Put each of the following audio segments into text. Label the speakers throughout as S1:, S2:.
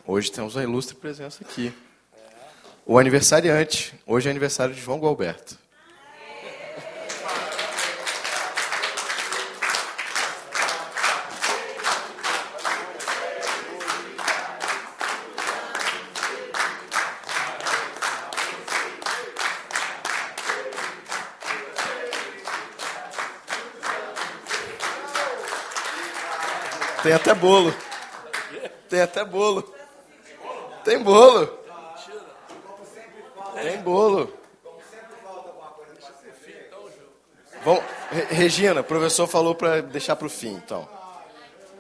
S1: Hoje temos uma ilustre presença aqui. O aniversariante. Hoje é aniversário de João Gualberto. Tem até bolo. Tem até bolo. Tem bolo. Tem bolo. Vamos, Regina, o professor falou para deixar para o fim, então.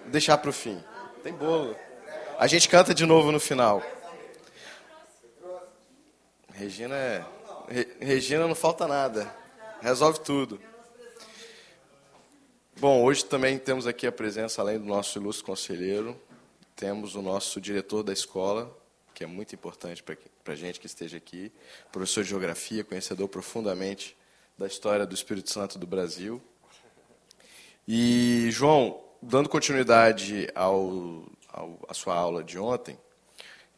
S1: Deixar para o fim. Tem bolo. A gente canta de novo no final. Regina não falta nada. Resolve tudo. Bom, hoje também temos aqui a presença, além do nosso ilustre conselheiro, temos o nosso diretor da escola, que é muito importante para a gente que esteja aqui, professor de geografia, conhecedor profundamente da história do Espírito Santo do Brasil. E, João, dando continuidade à sua aula de ontem,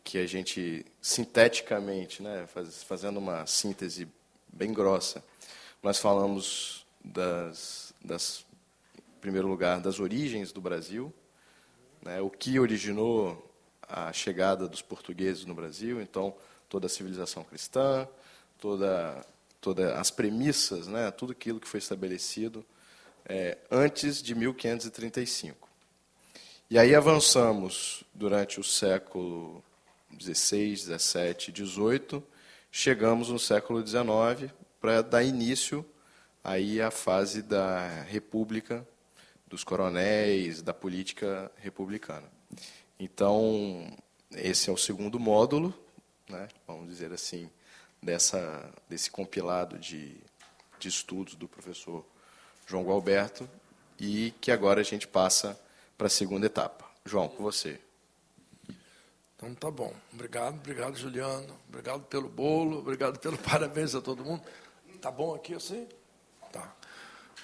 S1: que a gente, sinteticamente, né, fazendo uma síntese bem grossa, nós falamos em primeiro lugar, das origens do Brasil, né, o que originou a chegada dos portugueses no Brasil, então toda a civilização cristã, todas as premissas, né, tudo aquilo que foi estabelecido antes de 1535. E aí avançamos durante o século XVI, XVII, XVIII, chegamos no século XIX para dar início aí à fase da República, dos coronéis, da política republicana. Então, esse é o segundo módulo, né, vamos dizer assim, desse compilado de estudos do professor João Gualberto, e que agora a gente passa para a segunda etapa. João, com você.
S2: Então, tá bom. Obrigado, Juliano. Obrigado pelo bolo, obrigado pelo parabéns a todo mundo. Tá bom aqui assim? Tá.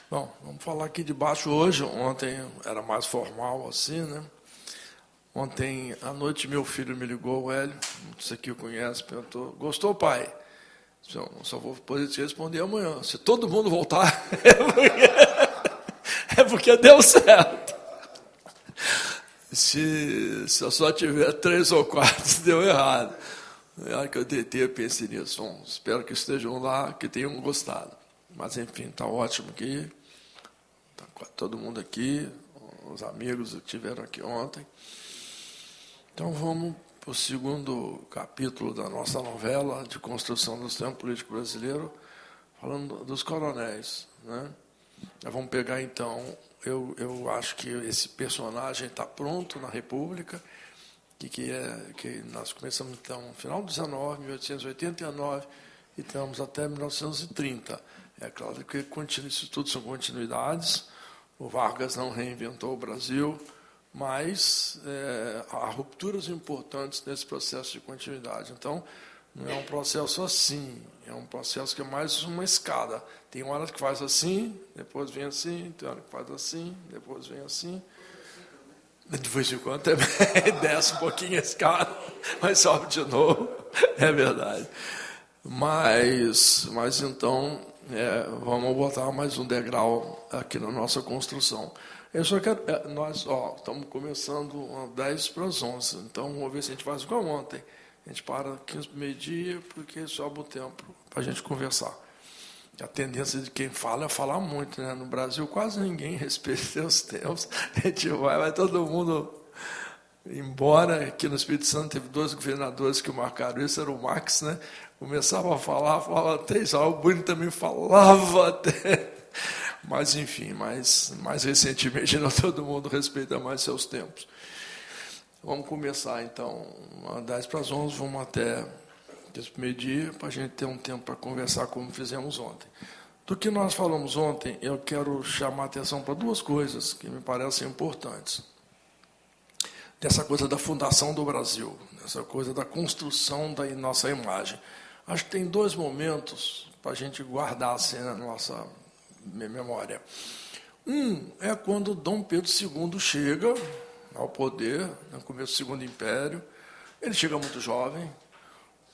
S2: Bom, vamos falar aqui de baixo hoje. Ontem era mais formal assim, né? Ontem à noite meu filho me ligou, o Hélio, você aqui o conhece, perguntou, gostou, pai? Só vou poder te responder amanhã. Se todo mundo voltar, é porque deu certo. Se eu só tiver 3 ou 4, deu errado. Na hora que eu deitei, eu pensei nisso. Bom, espero que estejam lá, que tenham gostado. Mas, enfim, está ótimo aqui. Está todo mundo aqui, os amigos que estiveram aqui ontem. Então, vamos para o segundo capítulo da nossa novela de construção do sistema político brasileiro, falando dos coronéis, né? Vamos pegar, então, eu acho que esse personagem está pronto na República, que nós começamos, então, no final de 19, 1889, e estamos até 1930. É claro que isso tudo são continuidades, o Vargas não reinventou o Brasil, mas há rupturas importantes nesse processo de continuidade. Então, não é um processo assim, é um processo que é mais uma escada. Tem hora que faz assim, depois vem assim, tem hora que faz assim, depois vem assim. De vez em quando também desce um pouquinho a escada, mas sobe de novo, é verdade. Mas então, vamos botar mais um degrau aqui na nossa construção. Eu só quero, nós estamos começando às 10 para as 11, então vamos ver se a gente faz igual ontem. A gente para 15 para o meio-dia, porque sobra o tempo para a gente conversar. A tendência de quem fala é falar muito, né? No Brasil, quase ninguém respeita os tempos. A gente vai todo mundo embora. Aqui no Espírito Santo teve 2 governadores que marcaram isso, era o Max, né? Começava a falava 3 horas, o Bruno também falava até. Mas, enfim, mais recentemente, não todo mundo respeita mais seus tempos. Vamos começar, então, às 10 para as 11, vamos até esse meio-dia, para a gente ter um tempo para conversar como fizemos ontem. Do que nós falamos ontem, eu quero chamar a atenção para 2 coisas que me parecem importantes. Dessa coisa da fundação do Brasil, dessa coisa da construção da nossa imagem. Acho que tem 2 momentos para a gente guardar assim na nossa memória. Um é quando Dom Pedro II chega ao poder, no começo do Segundo Império, Ele chega muito jovem.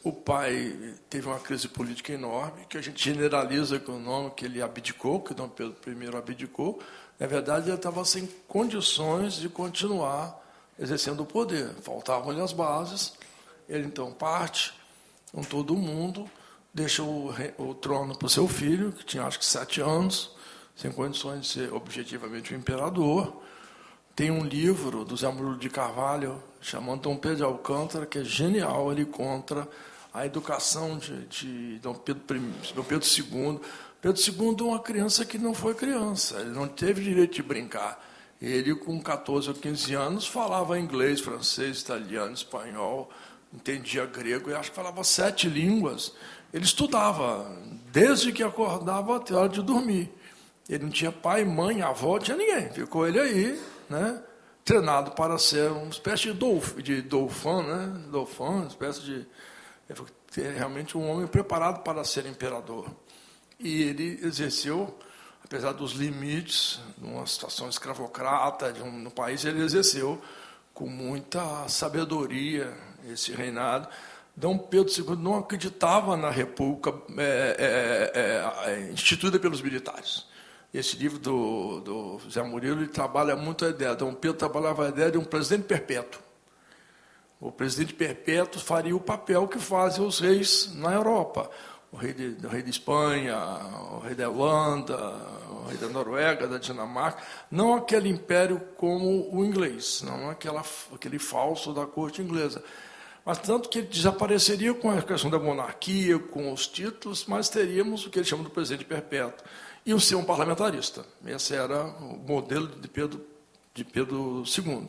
S2: O pai teve uma crise política enorme, que a gente generaliza com o nome que ele abdicou, que Dom Pedro I abdicou. Na verdade, ele estava sem condições de continuar exercendo o poder. Faltavam-lhe as bases. Ele, então, parte com todo mundo, deixa o trono para o seu filho, que tinha, acho que, 7 anos, sem condições de ser objetivamente o imperador. Tem um livro do Zé Murilo de Carvalho, chamado Dom Pedro de Alcântara, que é genial. Ele contra a educação de Dom Pedro II. Pedro II é uma criança que não foi criança, ele não teve direito de brincar. Ele, com 14 ou 15 anos, falava inglês, francês, italiano, espanhol, entendia grego, e acho que falava 7 línguas. Ele estudava, desde que acordava até a hora de dormir. Ele não tinha pai, mãe, avó, tinha ninguém. Ficou ele aí, né, treinado para ser uma espécie de dauphin, né, uma espécie de... realmente um homem preparado para ser imperador. E ele exerceu, apesar dos limites, numa situação escravocrata no país, ele exerceu com muita sabedoria esse reinado. Dom Pedro II não acreditava na república instituída pelos militares. Esse livro do Zé Murilo, ele trabalha muito a ideia. Dom Pedro trabalhava a ideia de um presidente perpétuo. O presidente perpétuo faria o papel que fazem os reis na Europa. O rei de Espanha, o rei da Holanda, o rei da Noruega, da Dinamarca. Não aquele império como o inglês, não aquele falso da corte inglesa. Mas tanto que ele desapareceria com a questão da monarquia, com os títulos, mas teríamos o que ele chama de presidente perpétuo. E o ser um parlamentarista. Esse era o modelo de Pedro II.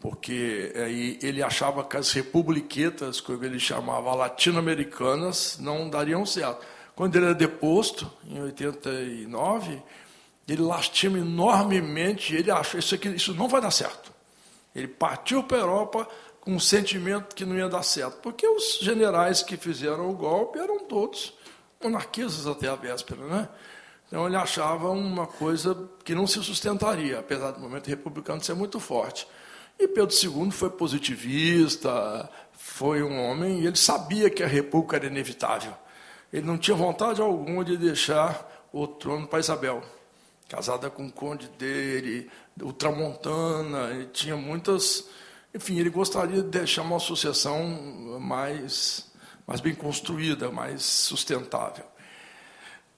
S2: Porque aí ele achava que as republiquetas, como ele chamava, latino-americanas, não dariam certo. Quando ele era deposto, em 89, ele lastima enormemente, ele achou isso não vai dar certo. Ele partiu para a Europa com um sentimento que não ia dar certo, porque os generais que fizeram o golpe eram todos monarquistas até a véspera, né? Então ele achava uma coisa que não se sustentaria, apesar do momento republicano ser muito forte. E Pedro II foi positivista, foi um homem, e ele sabia que a república era inevitável. Ele não tinha vontade alguma de deixar o trono para Isabel, casada com o conde dele, o Tramontana, ele tinha muitas... Enfim, ele gostaria de deixar uma sucessão mais bem construída, mais sustentável.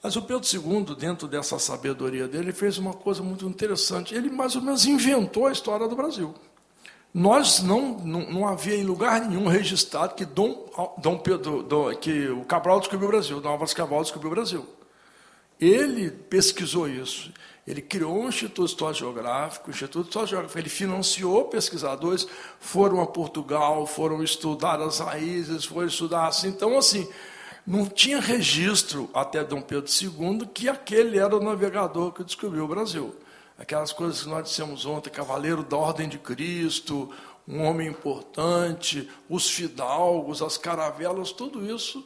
S2: Mas o Pedro II, dentro dessa sabedoria dele, fez uma coisa muito interessante. Ele mais ou menos inventou a história do Brasil. Nós não havia em lugar nenhum registrado que que o Cabral descobriu o Brasil, Dom Álvares Cabral descobriu o Brasil. Ele pesquisou isso. Ele criou um Instituto Histórico Geográfico, ele financiou pesquisadores, foram a Portugal, foram estudar as raízes, foram estudar assim. Então, assim, não tinha registro até Dom Pedro II que aquele era o navegador que descobriu o Brasil. Aquelas coisas que nós dissemos ontem, cavaleiro da Ordem de Cristo, um homem importante, os fidalgos, as caravelas, tudo isso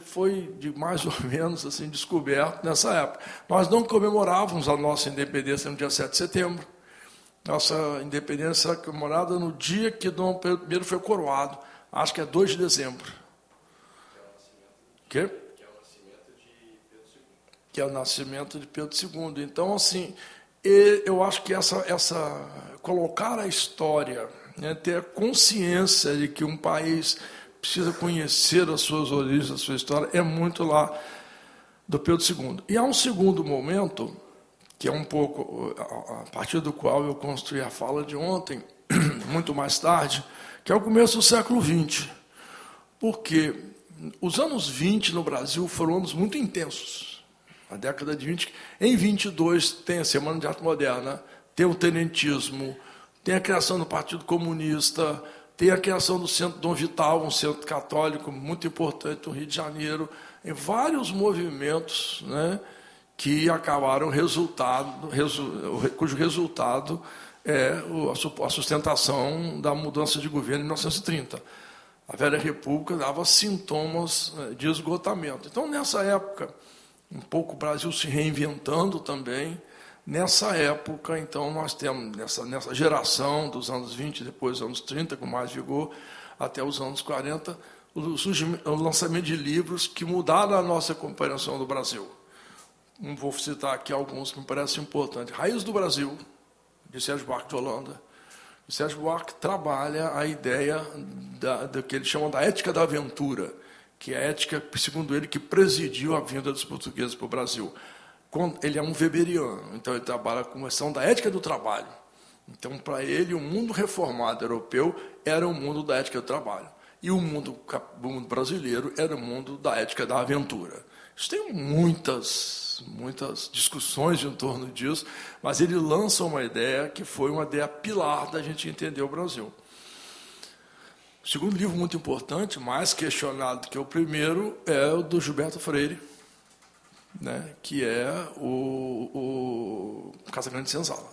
S2: foi de mais ou menos assim descoberto nessa época. Nós não comemorávamos a nossa independência no dia 7 de setembro. Nossa independência era comemorada no dia que Dom Pedro I foi coroado. Acho que é 2 de dezembro. Que é o nascimento de Pedro II. Que é o nascimento de Pedro II. Então, assim, eu acho que colocar a história, né, ter consciência de que um país precisa conhecer as suas origens, a sua história, é muito lá do Pedro II. E há um segundo momento, que é um pouco a partir do qual eu construí a fala de ontem, muito mais tarde, que é o começo do século XX. Porque os anos 20 no Brasil foram anos muito intensos. A década de 20, em 22 tem a Semana de Arte Moderna, tem o tenentismo, tem a criação do Partido Comunista, tem a criação do Centro Dom Vital, um centro católico muito importante no Rio de Janeiro, em vários movimentos, né, que acabaram cujo resultado é a sustentação da mudança de governo em 1930. A velha república dava sintomas de esgotamento. Então, nessa época, um pouco o Brasil se reinventando também, Nessa época, então, nós temos, nessa geração dos anos 20, depois dos anos 30, com mais vigor, até os anos 40, o lançamento de livros que mudaram a nossa compreensão do Brasil. Vou citar aqui alguns que me parecem importantes. Raiz do Brasil, de Sérgio Buarque de Holanda. O Sérgio Buarque trabalha a ideia do que ele chama da ética da aventura, que é a ética, segundo ele, que presidiu a vinda dos portugueses para o Brasil. Ele é um weberiano, então ele trabalha com a questão da ética do trabalho. Então, para ele, o mundo reformado europeu era o mundo da ética do trabalho. E o mundo brasileiro era o mundo da ética da aventura. Isso tem muitas discussões em torno disso, mas ele lança uma ideia que foi uma ideia pilar da gente entender o Brasil. O segundo livro muito importante, mais questionado que o primeiro, é o do Gilberto Freire, né, que é o Casagrande de Senzala.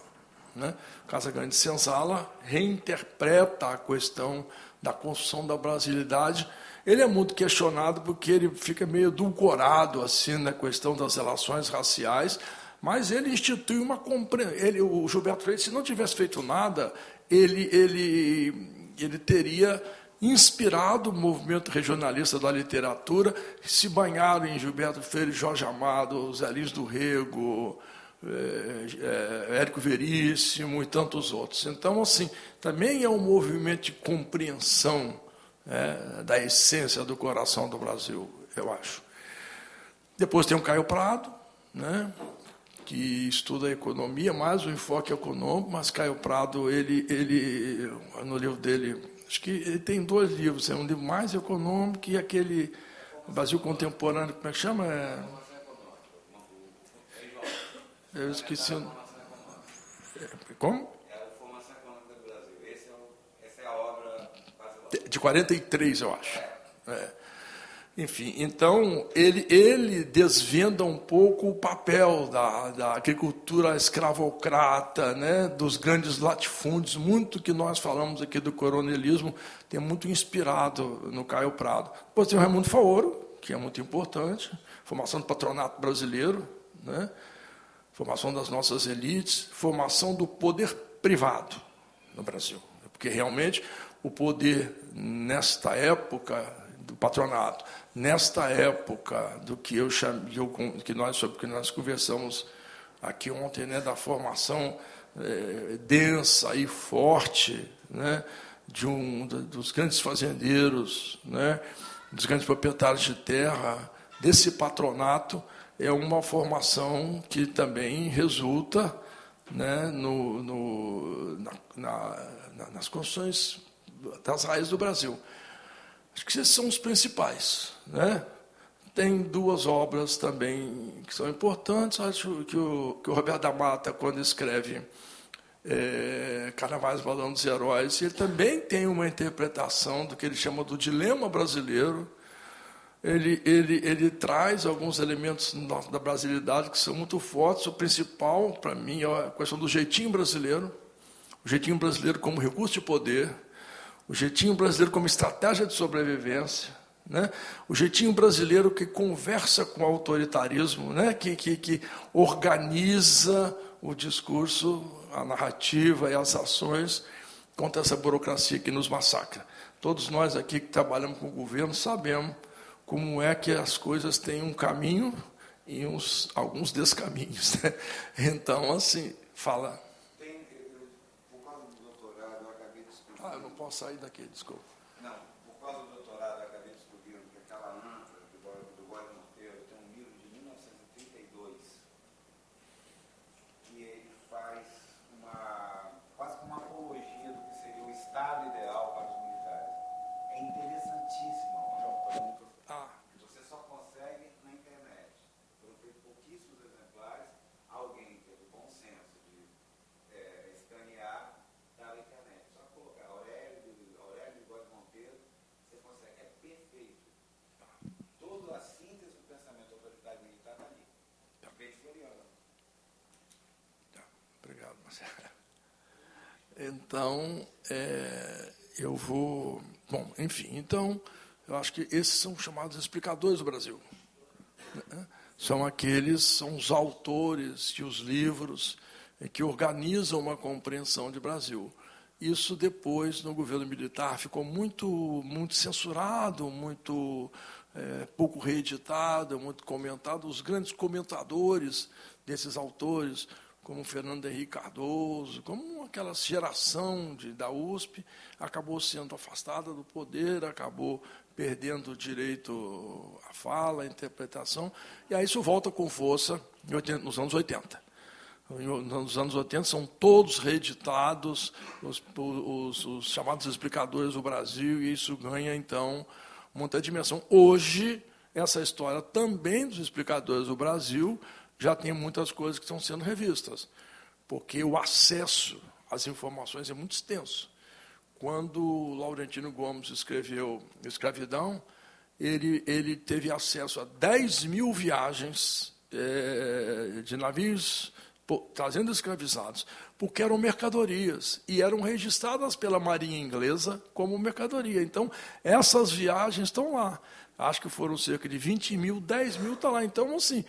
S2: Né? Casagrande de Senzala reinterpreta a questão da construção da brasilidade. Ele é muito questionado porque ele fica meio edulcorado assim, na questão das relações raciais, mas ele institui uma compreensão. O Gilberto Freire, se não tivesse feito nada, ele teria inspirado o movimento regionalista da literatura, se banharam em Gilberto Freire, Jorge Amado, Zé Lins do Rego, Érico Veríssimo e tantos outros. Então, assim, também é um movimento de compreensão da essência do coração do Brasil, eu acho. Depois tem o Caio Prado, né, que estuda a economia, mais o enfoque econômico, mas Caio Prado, ele no livro dele, acho que ele tem 2 livros, é um livro mais econômico e aquele Brasil Contemporâneo, como é que chama? Eu esqueci. Como?
S3: É a Formação Econômica do Brasil. Essa é a obra...
S2: De 43, eu acho. Enfim, então, ele desvenda um pouco o papel da agricultura escravocrata, né, dos grandes latifúndios. Muito que nós falamos aqui do coronelismo tem muito inspirado no Caio Prado. Depois tem o Raimundo Faoro, que é muito importante, formação do patronato brasileiro, né, formação das nossas elites, formação do poder privado no Brasil. Porque, realmente, o poder, nesta época do patronato, nesta época do que que nós conversamos aqui ontem, né, da formação densa e forte, né, dos grandes fazendeiros, né, dos grandes proprietários de terra, desse patronato, é uma formação que também resulta, né, nas construções das raízes do Brasil. Acho que esses são os principais. Né? Tem 2 obras também que são importantes. Acho que o Roberto da Mata, quando escreve Carnavais, Balão dos Heróis, ele também tem uma interpretação do que ele chama do dilema brasileiro. Ele traz alguns elementos da brasilidade que são muito fortes. O principal, para mim, é a questão do jeitinho brasileiro. O jeitinho brasileiro como recurso de poder. O jeitinho brasileiro como estratégia de sobrevivência, né? O jeitinho brasileiro que conversa com o autoritarismo, né? que organiza o discurso, a narrativa e as ações contra essa burocracia que nos massacra. Todos nós aqui que trabalhamos com o governo sabemos como é que as coisas têm um caminho e alguns descaminhos. Né? Então, assim, fala... eu não posso sair daqui, desculpa.
S3: Não, por causa do doutorado, eu acabei descobrindo que aquela anta do Góes Monteiro tem um livro de 1932 que ele faz quase uma apologia do que seria o estado ideal para os militares. É interessantíssimo. Você só consegue na internet. Foram feitos pouquíssimos exemplares. Alguém teve o bom senso de escanear da internet. Só colocar Aurélio de Góes Monteiro, você consegue. É perfeito. Toda a síntese do pensamento autoritário militar está ali. Bem floriano.
S2: Obrigado, Marcelo. Então, eu vou... Bom, enfim, então, eu acho que esses são chamados explicadores do Brasil. Né? São os autores de os livros que organizam uma compreensão de Brasil. Isso depois, no governo militar, ficou muito censurado, muito pouco reeditado, muito comentado. Os grandes comentadores desses autores, como Fernando Henrique Cardoso, como aquela geração da USP, acabou sendo afastada do poder, acabou perdendo o direito à fala, à interpretação, e aí isso volta com força nos anos 80. Nos anos 80 são todos reeditados, os chamados explicadores do Brasil, e isso ganha, então, muita dimensão. Hoje, essa história também dos explicadores do Brasil já tem muitas coisas que estão sendo revistas, porque o acesso às informações é muito extenso. Quando Laurentino Gomes escreveu Escravidão, ele teve acesso a 10 mil viagens de navios trazendo escravizados, porque eram mercadorias, e eram registradas pela Marinha Inglesa como mercadoria. Então, essas viagens estão lá. Acho que foram cerca de 20 mil, 10 mil está lá. Então, assim,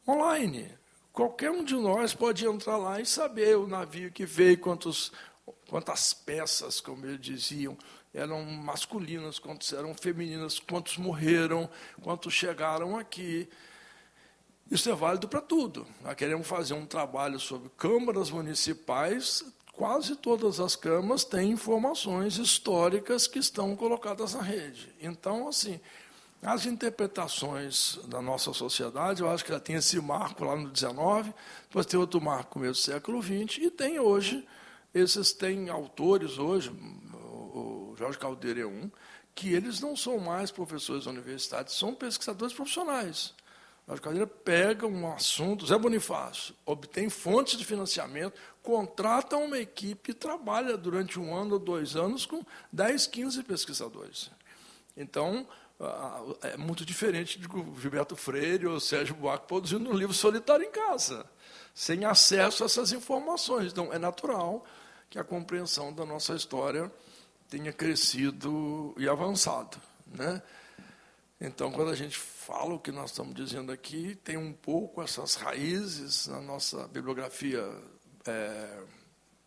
S2: online. Qualquer um de nós pode entrar lá e saber o navio que veio, quantas peças, como eles diziam, eram masculinas, quantas eram femininas, quantos morreram, quantos chegaram aqui. Isso é válido para tudo. Nós queremos fazer um trabalho sobre câmaras municipais. Quase todas as câmaras têm informações históricas que estão colocadas na rede. Então, assim, as interpretações da nossa sociedade, eu acho que ela tem esse marco lá no 19, depois tem outro marco no meio do século 20, e tem hoje, tem autores hoje, o Jorge Caldeira é um, que eles não são mais professores universitários, são pesquisadores profissionais. O Jorge Caldeira pega um assunto, Zé Bonifácio, obtém fontes de financiamento, contrata uma equipe e trabalha durante 1 ano ou 2 anos com 10, 15 pesquisadores. Então, é muito diferente de Gilberto Freire ou Sérgio Buarque produzindo um livro solitário em casa, sem acesso a essas informações. Então, é natural que a compreensão da nossa história tenha crescido e avançado, né? Então, quando a gente fala o que nós estamos dizendo aqui, tem um pouco essas raízes na nossa bibliografia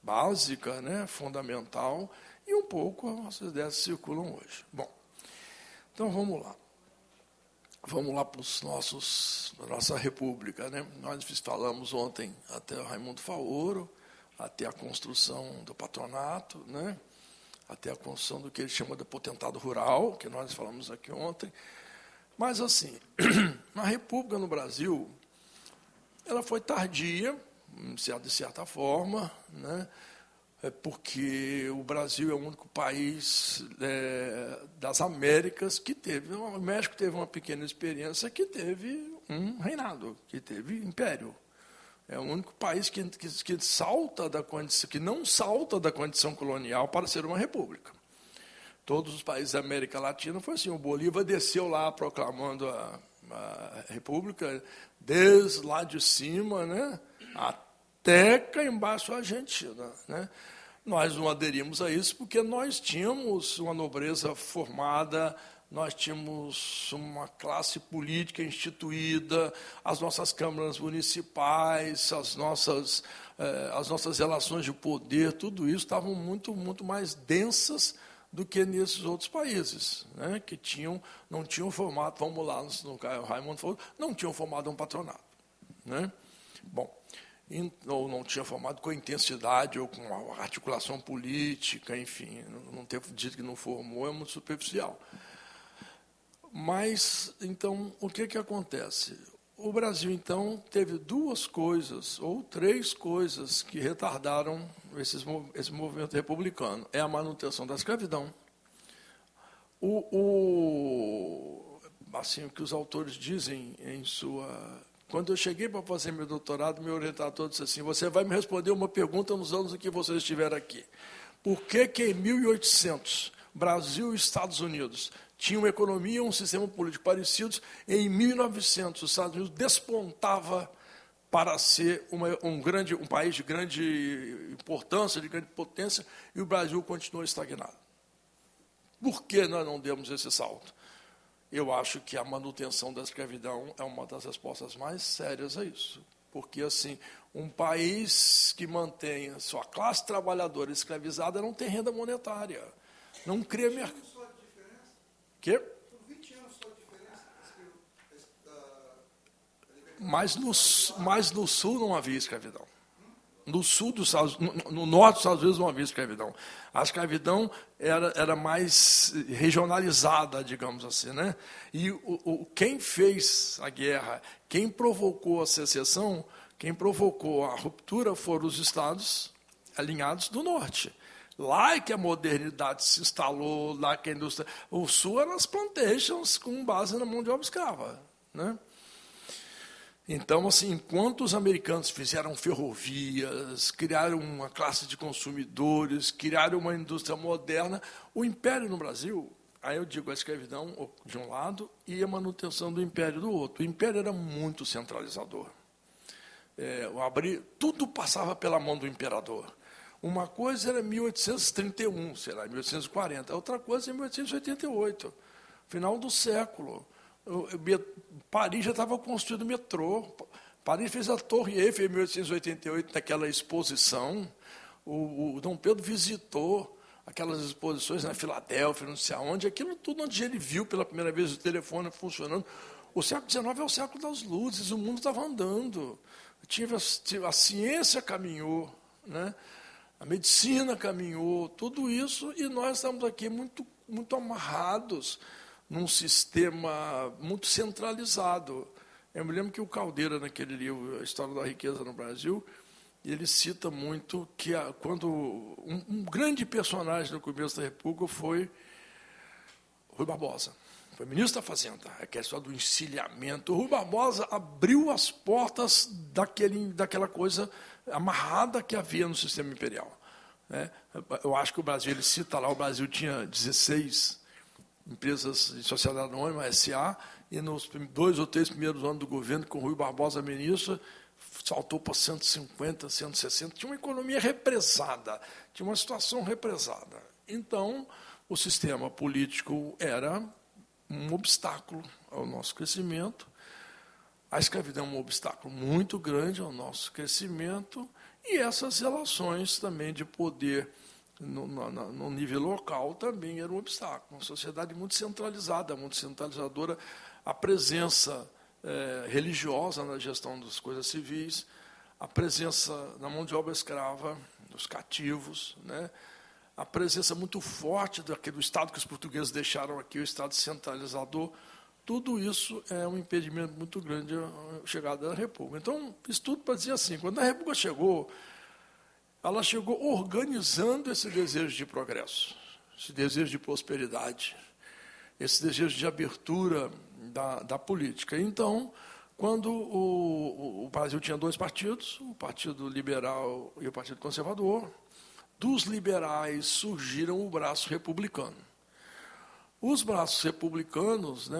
S2: básica, né, fundamental, e um pouco as nossas ideias circulam hoje. Bom, então vamos lá. Vamos lá para a nossa república, né? Nós falamos ontem até o Raimundo Faoro, até a construção do patronato, né? Até a construção do que ele chama de potentado rural, que nós falamos aqui ontem. Mas, assim, a república no Brasil, ela foi tardia, de certa forma, né? Porque o Brasil é o único país das Américas que teve, o México teve uma pequena experiência que teve um reinado, que teve império. É o único país que salta da condição, que não salta da condição colonial para ser uma república. Todos os países da América Latina foi assim, o Bolívar desceu lá proclamando a república, desde lá de cima, né, até cá embaixo a Argentina, né? Nós não aderimos a isso porque nós tínhamos uma nobreza formada, nós tínhamos uma classe política instituída, as nossas câmaras municipais, as nossas relações de poder, tudo isso estavam muito, muito mais densas do que nesses outros países, né, que não tinham formado, vamos lá, no Raimundo falou, não tinham formado um patronato, né? Bom, ou não tinha formado com intensidade ou com uma articulação política, enfim, não ter dito que não formou é muito superficial. Mas, então, o que acontece? O Brasil, então, teve 2 coisas, ou 3 coisas, que retardaram esse movimento republicano. É a manutenção da escravidão. Assim, o que os autores dizem em sua... Quando eu cheguei para fazer meu doutorado, meu orientador disse assim, você vai me responder uma pergunta nos anos em que você estiver aqui. Por que em 1800, Brasil e Estados Unidos tinham uma economia e um sistema político parecidos, e em 1900 os Estados Unidos despontava para ser um país de grande importância, de grande potência, e o Brasil continuou estagnado? Por que nós não demos esse salto? Eu acho que a manutenção da escravidão é uma das respostas mais sérias a isso. Porque, assim, um país que mantém a sua classe trabalhadora escravizada não tem renda monetária. Não cria mercado. Quê?
S4: Por 20 anos só a diferença.
S2: Mas no sul não havia escravidão. No sul dos Estados, no norte dos Estados Unidos não havia escravidão. A escravidão era mais regionalizada, digamos assim, né? E quem fez a guerra, quem provocou a secessão, quem provocou a ruptura foram os estados alinhados do norte. Lá é que a modernidade se instalou, lá que a indústria... O sul eram as plantations com base na mão de obra escrava, né? Então, assim, enquanto os americanos fizeram ferrovias, criaram uma classe de consumidores, criaram uma indústria moderna, o império no Brasil, aí eu digo a escravidão de um lado e a manutenção do império do outro. O império era muito centralizador. Tudo passava pela mão do imperador. Uma coisa era 1831, sei lá, 1840, outra coisa é 1888, final do século. Paris já estava construindo metrô. Paris fez a Torre Eiffel em 1888, naquela exposição. O Dom Pedro visitou aquelas exposições na Filadélfia, não sei aonde. Aquilo tudo onde ele viu pela primeira vez o telefone funcionando. O século XIX é o século das luzes, o mundo estava andando. A ciência caminhou, né? A medicina caminhou, tudo isso, e nós estamos aqui muito, muito amarrados num sistema muito centralizado. Eu me lembro que o Caldeira, naquele livro, A História da Riqueza no Brasil, ele cita muito que quando um grande personagem no começo da República foi Rui Barbosa, foi ministro da Fazenda, a questão do encilhamento. O Rui Barbosa abriu as portas daquela coisa amarrada que havia no sistema imperial, né? Eu acho que o Brasil, ele cita lá, o Brasil tinha 16 empresas de sociedade anônima, SA, e nos 2 ou 3 primeiros anos do governo, com o Rui Barbosa ministro, saltou para 150, 160, tinha uma economia represada, tinha uma situação represada. Então, o sistema político era um obstáculo ao nosso crescimento, a escravidão é um obstáculo muito grande ao nosso crescimento, e essas relações também de poder no nível local também era um obstáculo. Uma sociedade muito centralizada, muito centralizadora, a presença religiosa na gestão das coisas civis, a presença na mão de obra escrava, dos cativos, né? A presença muito forte do Estado que os portugueses deixaram aqui, o Estado centralizador. Tudo isso é um impedimento muito grande à chegada da República. Então, isso tudo para dizer assim, quando a República chegou, ela chegou organizando esse desejo de progresso, esse desejo de prosperidade, esse desejo de abertura da política. Então, quando o Brasil tinha 2 partidos, o Partido Liberal e o Partido Conservador, dos liberais surgiram o braço republicano. Os braços republicanos, né,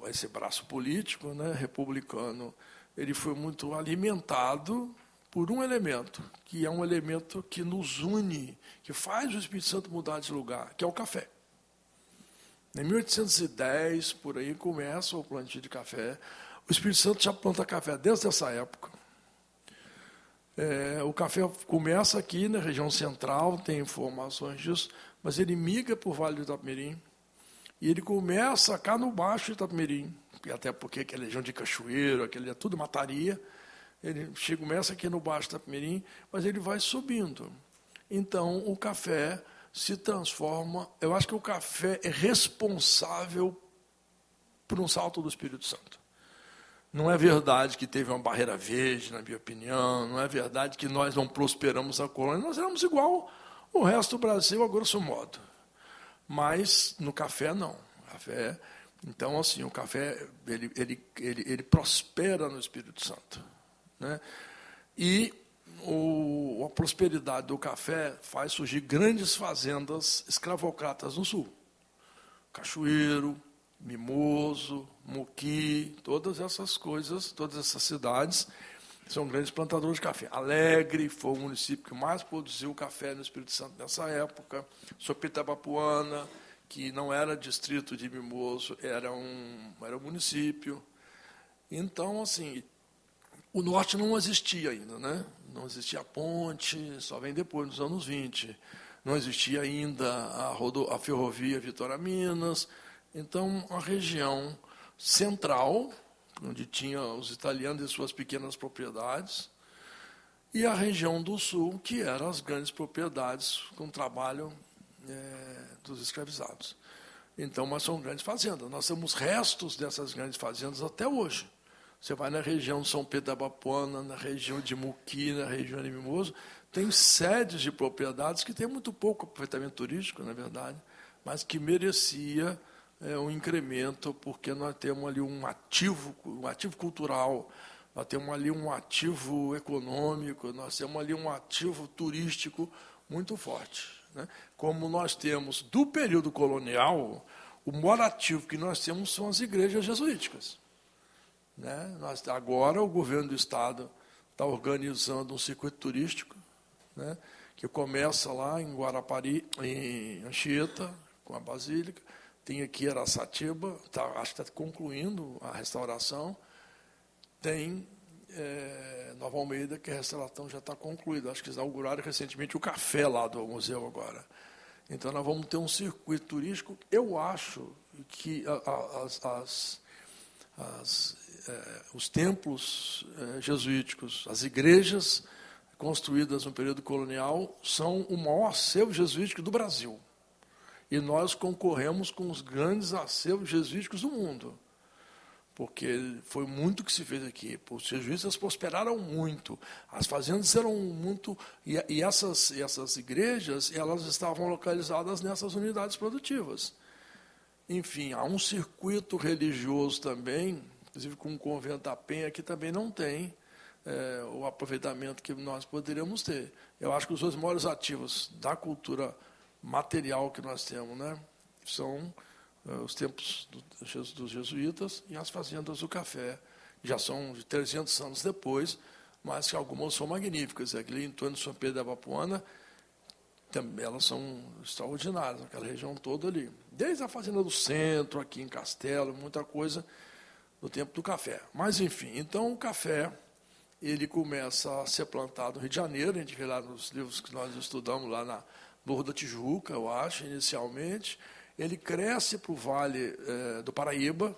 S2: esse braço político, né, republicano, ele foi muito alimentado por um elemento, que é um elemento que nos une, que faz o Espírito Santo mudar de lugar, que é o café. Em 1810, por aí, começa o plantio de café. O Espírito Santo já planta café desde essa época. O café começa aqui na região central, tem informações disso, mas ele migra para o Vale do Itapemirim, e ele começa cá no Baixo Itapemirim, até porque aquela região de Cachoeiro, aquele é tudo mataria. Ele começa aqui no Baixo Itapemirim, mas ele vai subindo. Então, o café se transforma... Eu acho que o café é responsável por um salto do Espírito Santo. Não é verdade que teve uma barreira verde, na minha opinião, não é verdade que nós não prosperamos a colônia, nós éramos igual o resto do Brasil, a grosso modo. Mas no café, não. Então, assim, o café ele prospera no Espírito Santo, né? E a prosperidade do café faz surgir grandes fazendas escravocratas no sul. Cachoeiro, Mimoso, Muqui, todas essas coisas, todas essas cidades são grandes plantadores de café. Alegre foi o município que mais produziu café no Espírito Santo nessa época. Sopitabapuana, que não era distrito de Mimoso, era um município. Então, assim, o norte não existia ainda, né? Não existia a ponte, só vem depois, nos anos 20. Não existia ainda a ferrovia Vitória-Minas. Então, a região central, onde tinha os italianos e suas pequenas propriedades, e a região do sul, que eram as grandes propriedades com trabalho dos escravizados. Então, mas são grandes fazendas. Nós temos restos dessas grandes fazendas até hoje. Você vai na região de São Pedro da Bapuana, na região de Muqui, na região de Mimoso, tem sedes de propriedades que têm muito pouco aproveitamento turístico, na verdade, mas que merecia um incremento, porque nós temos ali um ativo cultural, nós temos ali um ativo econômico, nós temos ali um ativo turístico muito forte, né? Como nós temos, do período colonial, o maior ativo que nós temos são as igrejas jesuíticas. Né? Agora, o governo do Estado está organizando um circuito turístico, né, que começa lá em Guarapari, em Anchieta, com a Basílica, tem aqui Araçatiba, acho que está concluindo a restauração, tem Nova Almeida, que a restauração já está concluída, acho que inauguraram recentemente o café lá do museu agora. Então, nós vamos ter um circuito turístico. Eu acho que os templos jesuíticos, as igrejas construídas no período colonial, são o maior acervo jesuítico do Brasil. E nós concorremos com os grandes acervos jesuíticos do mundo. Porque foi muito que se fez aqui. Os jesuítas prosperaram muito. As fazendas eram muito... E essas igrejas, elas estavam localizadas nessas unidades produtivas. Enfim, há um circuito religioso também, inclusive com o Convento da Penha, que também não tem o aproveitamento que nós poderíamos ter. Eu acho que os dois maiores ativos da cultura material que nós temos, né, são os templos dos jesuítas e as fazendas do café. Já são de 300 anos depois, mas que algumas são magníficas. Aqui em torno de São Pedro da Bapuana, elas são extraordinárias, aquela região toda ali. Desde a fazenda do centro, aqui em Castelo, muita coisa no tempo do café. Mas, enfim, então o café, ele começa a ser plantado no Rio de Janeiro, a gente vê lá nos livros que nós estudamos, lá na Morro da Tijuca, eu acho, inicialmente. Ele cresce para o Vale do Paraíba,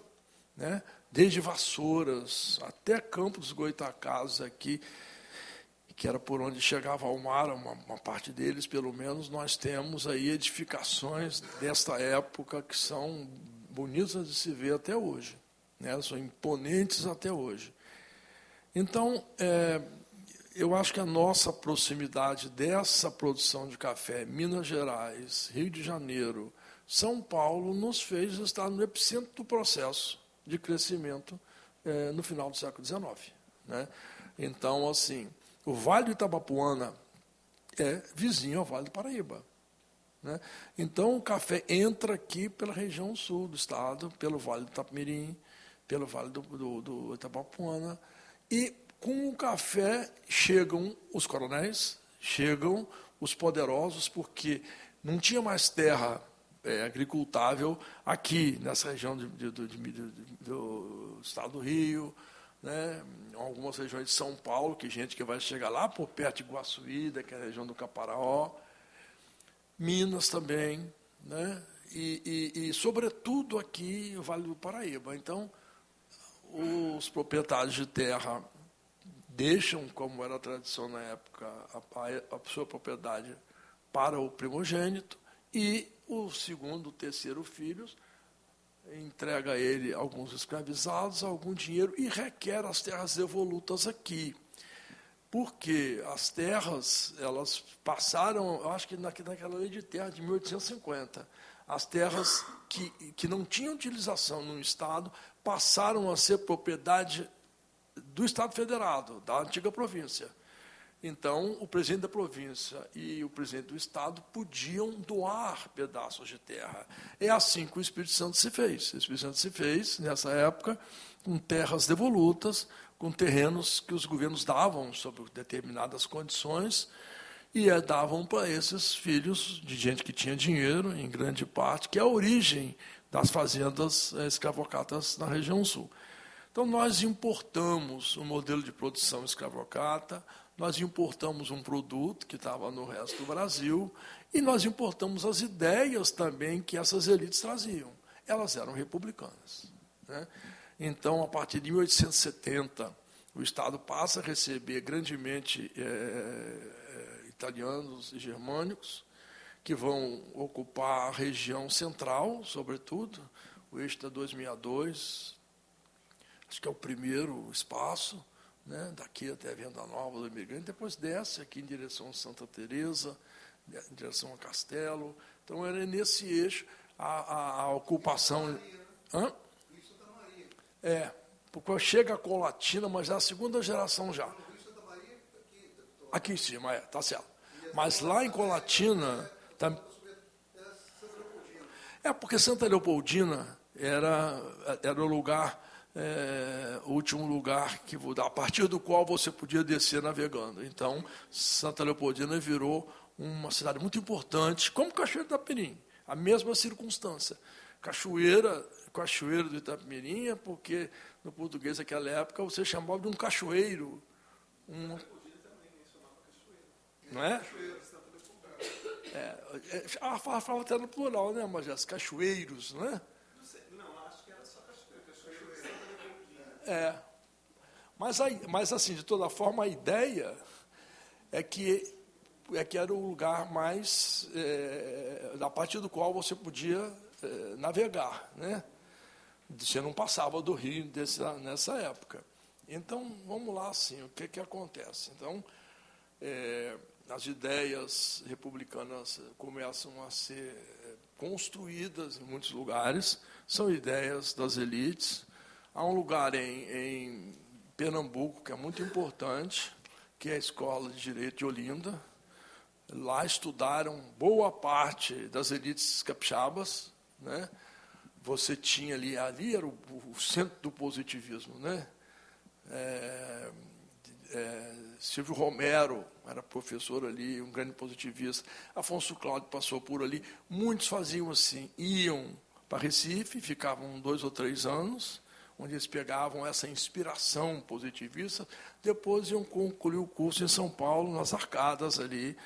S2: né, desde Vassouras até Campos dos Goitacazes aqui, que era por onde chegava ao mar, uma parte deles, pelo menos, nós temos aí edificações desta época que são bonitas de se ver até hoje, né? São imponentes até hoje. Então, eu acho que a nossa proximidade dessa produção de café, Minas Gerais, Rio de Janeiro, São Paulo, nos fez estar no epicentro do processo de crescimento no final do século XIX. Né? Então, assim, o Vale do Itabapuana é vizinho ao Vale do Paraíba. Né? Então, o café entra aqui pela região sul do estado, pelo Vale do Itapemirim, pelo Vale do Itabapuana, e com o café chegam os coronéis, chegam os poderosos, porque não tinha mais terra agricultável aqui, nessa região do estado do Rio, né? Algumas regiões de São Paulo, que gente que vai chegar lá por perto de Guaçuída, que é a região do Caparaó, Minas também, né? E sobretudo aqui o Vale do Paraíba. Então, os proprietários de terra deixam, como era a tradição na época, a sua propriedade para o primogênito, e o segundo, o terceiro filhos entrega a ele alguns escravizados, algum dinheiro e requer as terras devolutas aqui. Porque as terras, elas passaram, eu acho que naquela lei de terra de 1850, as terras que não tinham utilização no Estado passaram a ser propriedade do Estado Federado, da antiga província. Então, o presidente da província e o presidente do Estado podiam doar pedaços de terra. É assim que o Espírito Santo se fez. O Espírito Santo se fez, nessa época, com terras devolutas, com terrenos que os governos davam sob determinadas condições, e davam para esses filhos de gente que tinha dinheiro, em grande parte, que é a origem das fazendas escravocatas na região sul. Então, nós importamos o modelo de produção escravocrata, nós importamos um produto que estava no resto do Brasil, e nós importamos as ideias também que essas elites traziam. Elas eram republicanas, né? Então, a partir de 1870, o Estado passa a receber grandemente italianos e germânicos, que vão ocupar a região central, sobretudo, o eixo da 262, acho que é o primeiro espaço, né, daqui até a Venda Nova do Imigrante, depois desce aqui em direção a Santa Teresa, em direção a Castelo. Então, era nesse eixo a ocupação... Hã? Porque chega a Colatina, mas já é a segunda geração já. Aqui em cima, está certo. Mas lá em Colatina... porque Santa Leopoldina era o lugar, o último lugar a partir do qual você podia descer navegando. Então, Santa Leopoldina virou uma cidade muito importante, como Cachoeira do Itapemirim, a mesma circunstância. Cachoeira do Itapemirim, porque no português naquela época você chamava de um cachoeiro. Não é? Fala até no plural, né, Majés? Cachoeiros, não é?
S4: Não, acho que era só cachoeira.
S2: Mas, assim, de toda forma, a ideia é que era o lugar mais... a partir do qual você podia navegar, né? Você não passava do rio nessa época. Então, vamos lá, assim, o que acontece? Então, as ideias republicanas começam a ser construídas em muitos lugares, são ideias das elites. Há um lugar em Pernambuco que é muito importante, que é a Escola de Direito de Olinda. Lá estudaram boa parte das elites capixabas, né? Você tinha ali era o centro do positivismo, né? Silvio Romero era professor ali, um grande positivista. Afonso Cláudio passou por ali. Muitos faziam assim, iam para Recife, ficavam 2 ou 3 anos, onde eles pegavam essa inspiração positivista, depois iam concluir o curso em São Paulo, nas Arcadas ali,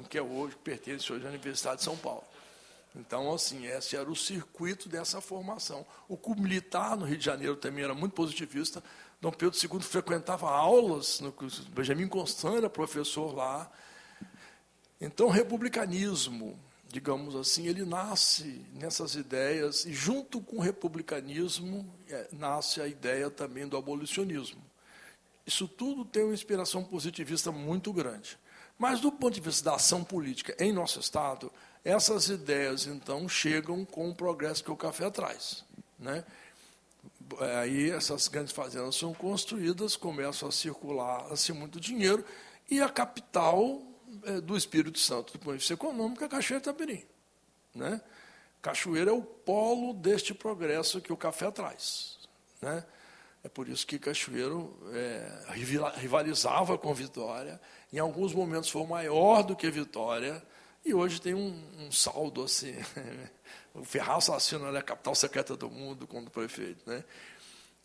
S2: que é hoje, pertence hoje à Universidade de São Paulo. Então, assim, esse era o circuito dessa formação. O clube militar no Rio de Janeiro também era muito positivista. Dom Pedro II frequentava aulas, Benjamin Constant era professor lá. Então, o republicanismo, digamos assim, ele nasce nessas ideias, e junto com o republicanismo nasce a ideia também do abolicionismo. Isso tudo tem uma inspiração positivista muito grande. Mas, do ponto de vista da ação política em nosso Estado, essas ideias, então, chegam com o progresso que o café traz, né? Aí essas grandes fazendas são construídas, começam a circular assim, muito dinheiro, e a capital do Espírito Santo, do ponto de vista econômico, é Cachoeira do Itapemirim, né? Cachoeira é o polo deste progresso que o café traz, né? É por isso que Cachoeiro rivalizava com Vitória, em alguns momentos foi maior do que Vitória, e hoje tem um saldo assim. O Ferraz Assassino é a capital secreta do mundo quando prefeito, né?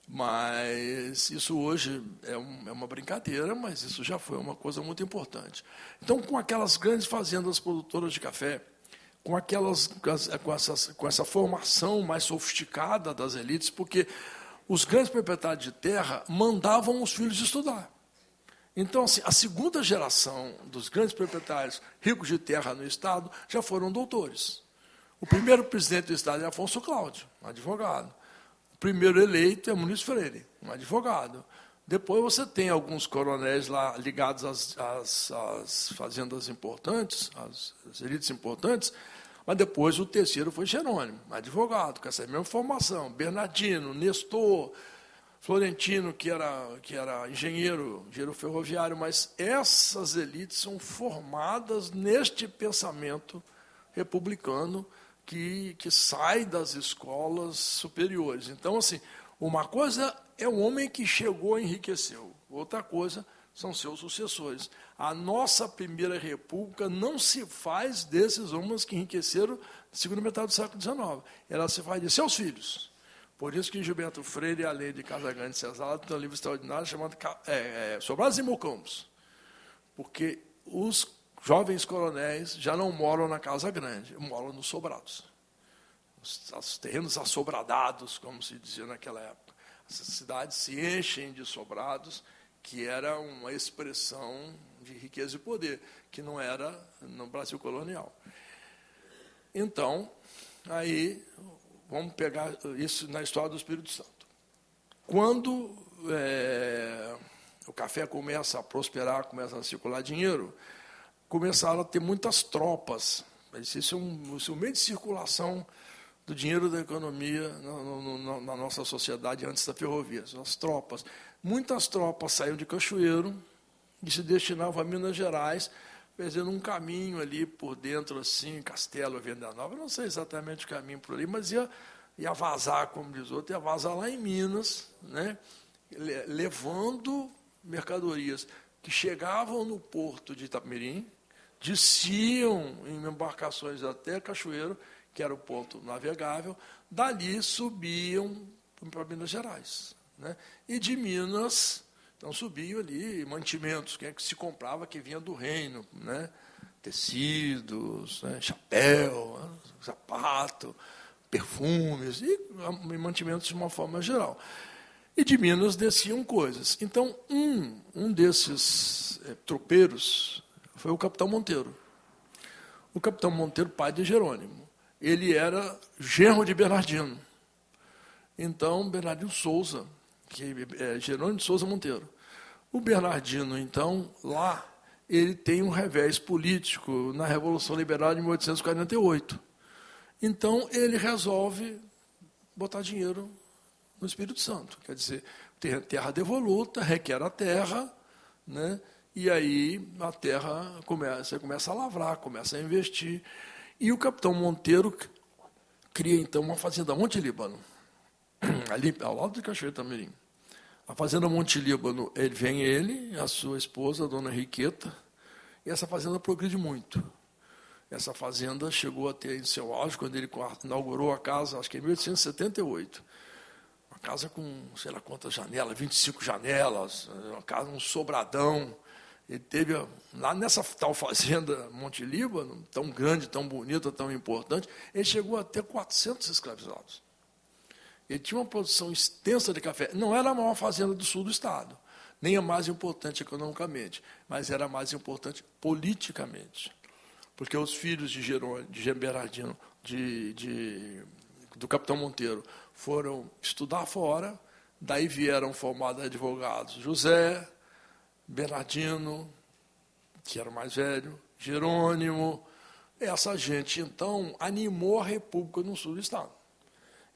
S2: Mas isso hoje é uma brincadeira, mas isso já foi uma coisa muito importante. Então, com aquelas grandes fazendas produtoras de café, com essa formação mais sofisticada das elites, porque os grandes proprietários de terra mandavam os filhos estudar. Então, assim, a segunda geração dos grandes proprietários ricos de terra no Estado já foram doutores. O primeiro presidente do Estado é Afonso Cláudio, um advogado. O primeiro eleito é Muniz Freire, um advogado. Depois você tem alguns coronéis lá ligados às fazendas importantes, às elites importantes, mas depois o terceiro foi Jerônimo, advogado, com essa mesma formação. Bernardino, Nestor, Florentino, que era engenheiro ferroviário, mas essas elites são formadas neste pensamento republicano que sai das escolas superiores. Então, assim, uma coisa é o homem que chegou e enriqueceu, outra coisa são seus sucessores. A nossa primeira república não se faz desses homens que enriqueceram na segunda metade do século XIX, ela se faz de seus filhos. Por isso que Gilberto Freire, além de Casagrande e Senzala, tem um livro extraordinário chamado Sobrados e Mucambos, porque os jovens coronéis já não moram na Casa Grande, moram nos sobrados. Os terrenos assobradados, como se dizia naquela época. As cidades se enchem de sobrados, que era uma expressão de riqueza e poder, que não era no Brasil colonial. Então, aí, vamos pegar isso na história do Espírito Santo. Quando o café começa a prosperar, começa a circular dinheiro, começaram a ter muitas tropas. Isso é um meio de circulação do dinheiro da economia na nossa sociedade antes da ferrovia. As tropas. Muitas tropas saíram de Cachoeiro e se destinavam a Minas Gerais, fazendo um caminho ali por dentro, assim, Castelo, Venda Nova. Não sei exatamente o caminho por ali, mas ia vazar, como diz outro, ia vazar lá em Minas, né, levando mercadorias que chegavam no porto de Itapemirim, desciam em embarcações até Cachoeiro, que era o ponto navegável, dali subiam para Minas Gerais. Né? E de Minas, então subiam ali mantimentos, que se comprava, que vinha do reino, né? Tecidos, né? Chapéu, né? Sapato, perfumes, e mantimentos de uma forma geral. E de Minas desciam coisas. Então, um desses tropeiros foi o capitão Monteiro. O capitão Monteiro, pai de Jerônimo. Ele era genro de Bernardino. Então, Bernardino Souza, que é Jerônimo de Souza Monteiro. O Bernardino, então, lá, ele tem um revés político na Revolução Liberal de 1848. Então, ele resolve botar dinheiro no Espírito Santo. Quer dizer, terra devoluta, requer a terra, né? E aí a terra começa a lavrar, começa a investir. E o capitão Monteiro cria, então, uma fazenda Monte Líbano, ali ao lado de Cachoeiro Itapemirim. A fazenda Monte Líbano, ele, a sua esposa, a dona Henriqueta, e essa fazenda progride muito. Essa fazenda chegou a ter em seu auge, quando ele inaugurou a casa, acho que em 1878. Uma casa com, sei lá quantas janelas, 25 janelas, uma casa, um sobradão. Ele teve, lá nessa tal fazenda Monte Líbano, tão grande, tão bonita, tão importante, ele chegou a ter 400 escravizados. Ele tinha uma produção extensa de café. Não era a maior fazenda do sul do estado, nem a mais importante economicamente, mas era a mais importante politicamente. Porque os filhos de Jerônimo, de Bernardino, do capitão Monteiro, foram estudar fora, daí vieram formados advogados José, Bernardino, que era o mais velho, Jerônimo. Essa gente, então, animou a República no sul do estado.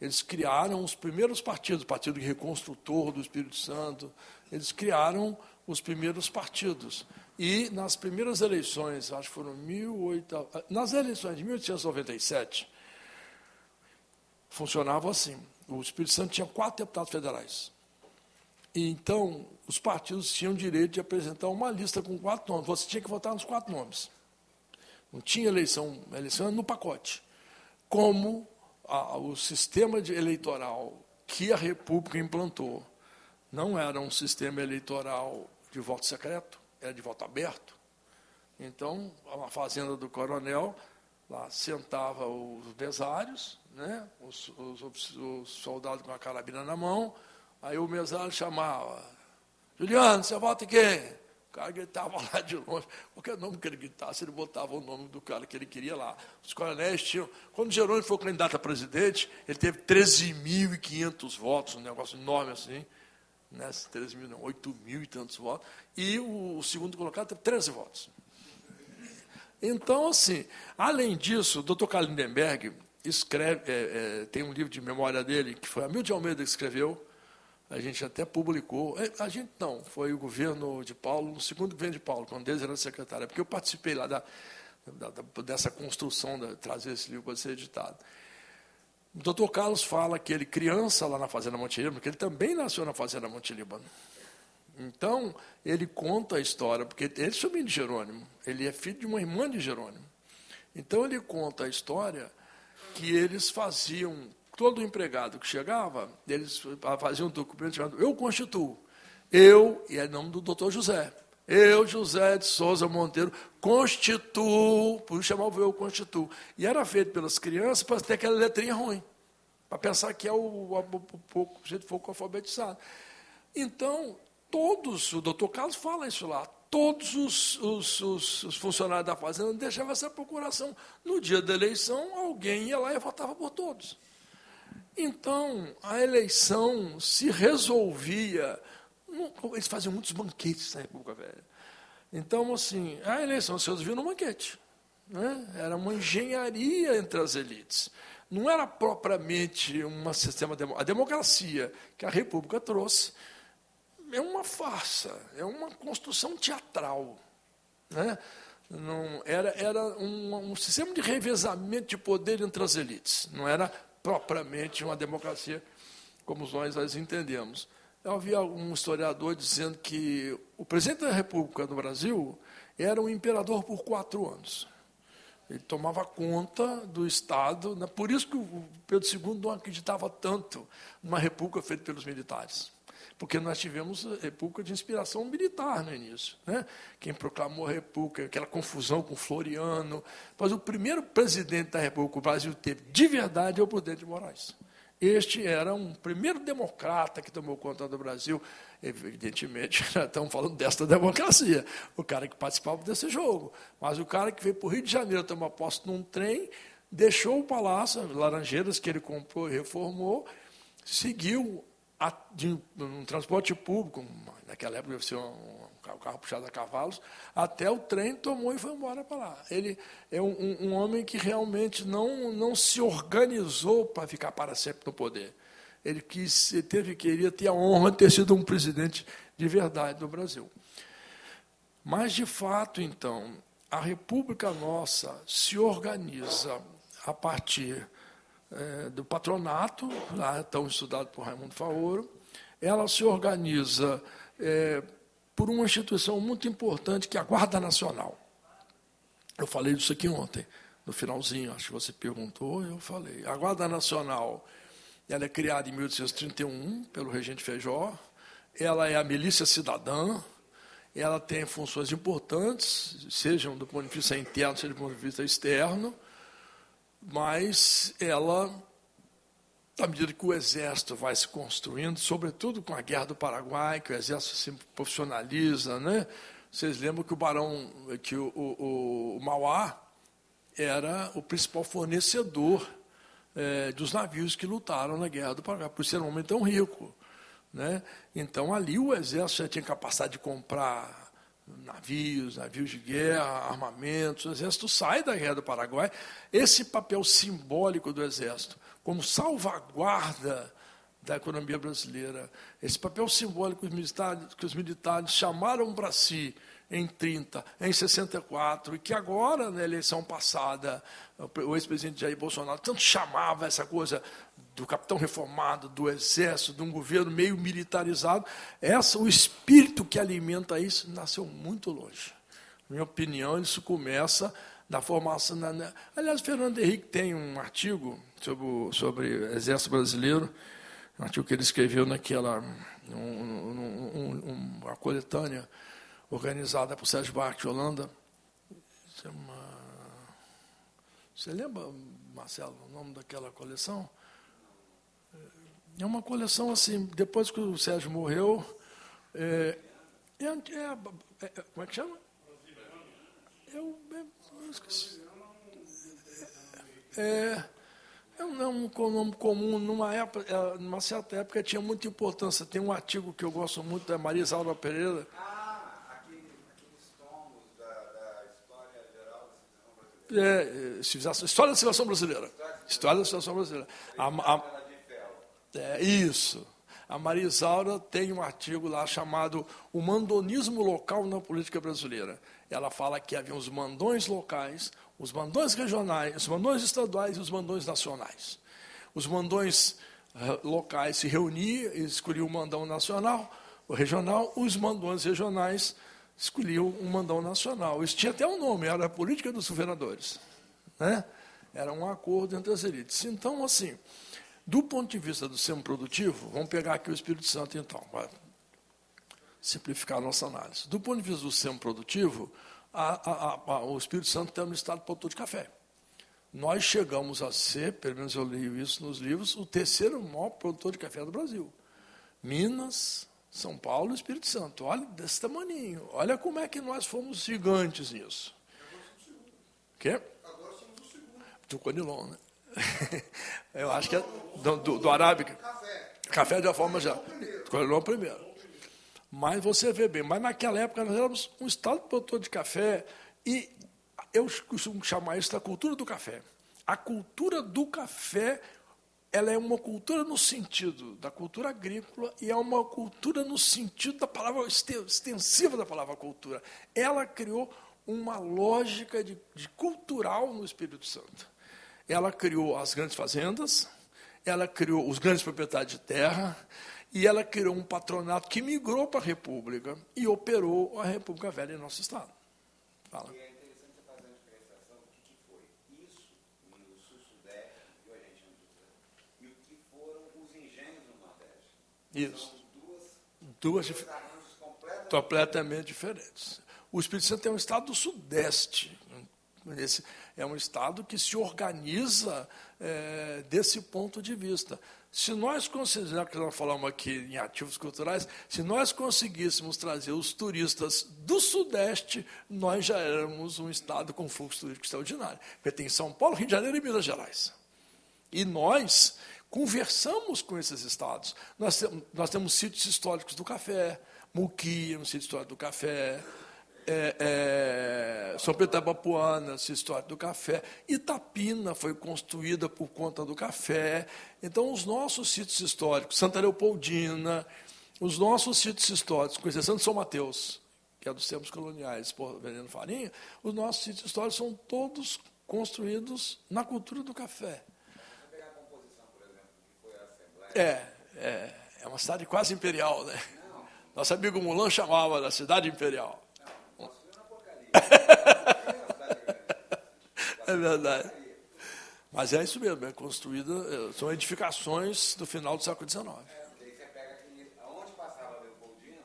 S2: Eles criaram os primeiros partidos, o Partido Reconstrutor do Espírito Santo, eles criaram os primeiros partidos. E nas primeiras eleições, acho que foram nas eleições de 1897, funcionava assim. O Espírito Santo tinha 4 deputados federais. E, então, os partidos tinham direito de apresentar uma lista com 4 nomes. Você tinha que votar nos 4 nomes. Não tinha eleição, a eleição era no pacote. Como o sistema eleitoral que a República implantou não era um sistema eleitoral de voto secreto, era de voto aberto. Então, a fazenda do coronel, lá sentava os mesários, né, os soldados com a carabina na mão, aí o mesário chamava, Juliano, você vota em quem? O cara gritava lá de longe. Qualquer nome que ele gritasse, ele botava o nome do cara que ele queria lá. Os coronéis tinham... Quando Jerônimo foi candidato a presidente, ele teve 13.500 votos, um negócio enorme assim. Né? 13.000 não, 8.000 e tantos votos. E o segundo colocado teve 13 votos. Então, assim, além disso, o Dr. Carlos Lindenberg escreve, tem um livro de memória dele, que foi Amilde de Almeida que escreveu. A gente até publicou, a gente não, foi o governo de Paulo, no segundo governo de Paulo, quando ele era secretário, porque eu participei lá dessa construção, de trazer esse livro para ser editado. O doutor Carlos fala que ele, criança lá na Fazenda Monte Líbano, porque ele também nasceu na Fazenda Monte Líbano. Então, ele conta a história, porque ele é sobrinho de Jerônimo, ele é filho de uma irmã de Jerônimo. Então, ele conta a história que eles faziam todo empregado que chegava, eles faziam um documento chamado Eu Constituo. Eu, e é o nome do doutor José. Eu, José de Souza Monteiro, constituo, por isso chamava Eu Constituo. E era feito pelas crianças para ter aquela letrinha ruim, para pensar que é o jeito pouco alfabetizado. Então, o doutor Carlos fala isso lá, todos os funcionários da Fazenda deixavam essa procuração. No dia da eleição, alguém ia lá e votava por todos. Então, a eleição se resolvia. Eles faziam muitos banquetes na República Velha. Então, assim, a eleição se resolvia num banquete. Né? Era uma engenharia entre as elites. Não era propriamente um sistema democrático. A democracia que a República trouxe é uma farsa, é uma construção teatral. Né? Não, era um sistema de revezamento de poder entre as elites. Não era propriamente uma democracia como nós as entendemos. Eu ouvi um historiador dizendo que o presidente da República do Brasil era um imperador por 4 anos. Ele tomava conta do Estado, né? Por isso que o Pedro II não acreditava tanto numa república feita pelos militares. Porque nós tivemos a república de inspiração militar no início. Né? Quem proclamou a república, aquela confusão com Floriano. Mas o primeiro presidente da república que o Brasil teve de verdade é o Prudente de Moraes. Este era um primeiro democrata que tomou conta do Brasil. Evidentemente, estamos falando desta democracia, o cara que participava desse jogo. Mas o cara que veio para o Rio de Janeiro tomar posse num trem, deixou o Palácio, Laranjeiras, que ele comprou e reformou, seguiu um transporte público, naquela época deve ser um carro puxado a cavalos, até o trem tomou e foi embora para lá. Ele é um homem que realmente não se organizou para ficar para sempre no poder. Ele queria ter a honra de ter sido um presidente de verdade do Brasil. Mas, de fato, então, a República nossa se organiza a partir do patronato, lá tão estudado por Raimundo Faoro. Ela se organiza por uma instituição muito importante, que é a Guarda Nacional. Eu falei disso aqui ontem, no finalzinho, acho que você perguntou, eu falei. A Guarda Nacional, ela é criada em 1831 pelo regente Feijó, ela é a milícia cidadã, ela tem funções importantes, sejam do ponto de vista interno, seja do ponto de vista externo, mas ela, à medida que o Exército vai se construindo, sobretudo com a Guerra do Paraguai, que o Exército se profissionaliza, né? Vocês lembram que o Mauá era o principal fornecedor dos navios que lutaram na Guerra do Paraguai, por ser um homem tão rico. Né? Então, ali o Exército já tinha capacidade de comprar navios de guerra, armamentos. O Exército sai da Guerra do Paraguai. Esse papel simbólico do Exército, como salvaguarda da economia brasileira, esse papel simbólico que os militares chamaram para si em 30, em 64, e que agora, na eleição passada, o ex-presidente Jair Bolsonaro tanto chamava essa coisa do capitão reformado, do Exército, de um governo meio militarizado. O espírito que alimenta isso nasceu muito longe. Na minha opinião, isso começa na formação... Aliás, o Fernando Henrique tem um artigo sobre o Exército Brasileiro, um artigo que ele escreveu naquela... uma coletânea organizada por Sérgio Barque de Holanda. Você lembra, Marcelo, o nome daquela coleção? É uma coleção assim, depois que o Sérgio morreu, como é que chama? Eu esqueci. É um nome comum, numa certa época tinha muita importância. Tem um artigo que eu gosto muito, da Maria Isaura Pereira.
S3: Aqueles tomos da História Geral da Civilização Brasileira.
S2: História da Civilização Brasileira. História da Civilização Brasileira. Isso. A Maria Isaura tem um artigo lá chamado O Mandonismo Local na Política Brasileira. Ela fala que havia os mandões locais, os mandões regionais, os mandões estaduais e os mandões nacionais. Os mandões locais se reuniam e escolhiam o mandão nacional, o regional, os mandões regionais escolhiam o mandão nacional. Isso tinha até um nome, era a política dos governadores. Né? Era um acordo entre as elites. Então, assim, Do ponto de vista do sistema produtivo, vamos pegar aqui o Espírito Santo, então, para simplificar a nossa análise. Do ponto de vista do sistema produtivo, o Espírito Santo está no estado produtor de café. Nós chegamos a ser, pelo menos eu leio isso nos livros, o terceiro maior produtor de café do Brasil. Minas, São Paulo e Espírito Santo. Olha desse tamaninho. Olha como é que nós fomos gigantes nisso. O quê?
S5: Agora somos o segundo.
S2: Do Conilon, né? Eu acho que é do Arábica. Café de uma forma já. Conilon primeiro. Mas você vê bem, mas naquela época nós éramos um estado produtor de café e eu costumo chamar isso da cultura do café. A cultura do café, ela é uma cultura no sentido da cultura agrícola e é uma cultura no sentido da palavra extensiva da palavra cultura. Ela criou uma lógica de cultural no Espírito Santo. Ela criou as grandes fazendas, ela criou os grandes proprietários de terra e ela criou um patronato que migrou para a República e operou a República Velha em nosso estado. Fala.
S3: E é interessante você fazer uma diferenciação do que foi isso no sul-sudeste, e a gente e o que foram os engenhos no Nordeste.
S2: Isso.
S3: São
S2: Duas
S3: arranjos
S2: completamente diferentes. O Espírito Santo é um estado do Sudeste. É um estado que se organiza desse ponto de vista. Se nós considerarmos, que nós falamos aqui em ativos culturais, se nós conseguíssemos trazer os turistas do Sudeste, nós já éramos um estado com fluxo turístico extraordinário. Porque tem São Paulo, Rio de Janeiro e Minas Gerais. E nós conversamos com esses estados. Nós temos sítios históricos do café, Muqui, um sítio histórico do café, São Pedro da Bapuana, essa história do café. Itapina foi construída por conta do café. Então, os nossos sítios históricos, Santa Leopoldina, os nossos sítios históricos, com exceção de São Mateus, que é dos tempos coloniais, por Veneno Farinha, os nossos sítios históricos são todos construídos na cultura do café.
S3: Você pegar a composição, por exemplo, que foi a Assembleia.
S2: É uma cidade quase imperial, né? Nosso amigo Mulan chamava da cidade imperial. É verdade. Mas é isso mesmo, é construída, são edificações do final do século XIX.
S3: Daí você pega onde passava a Leopoldina,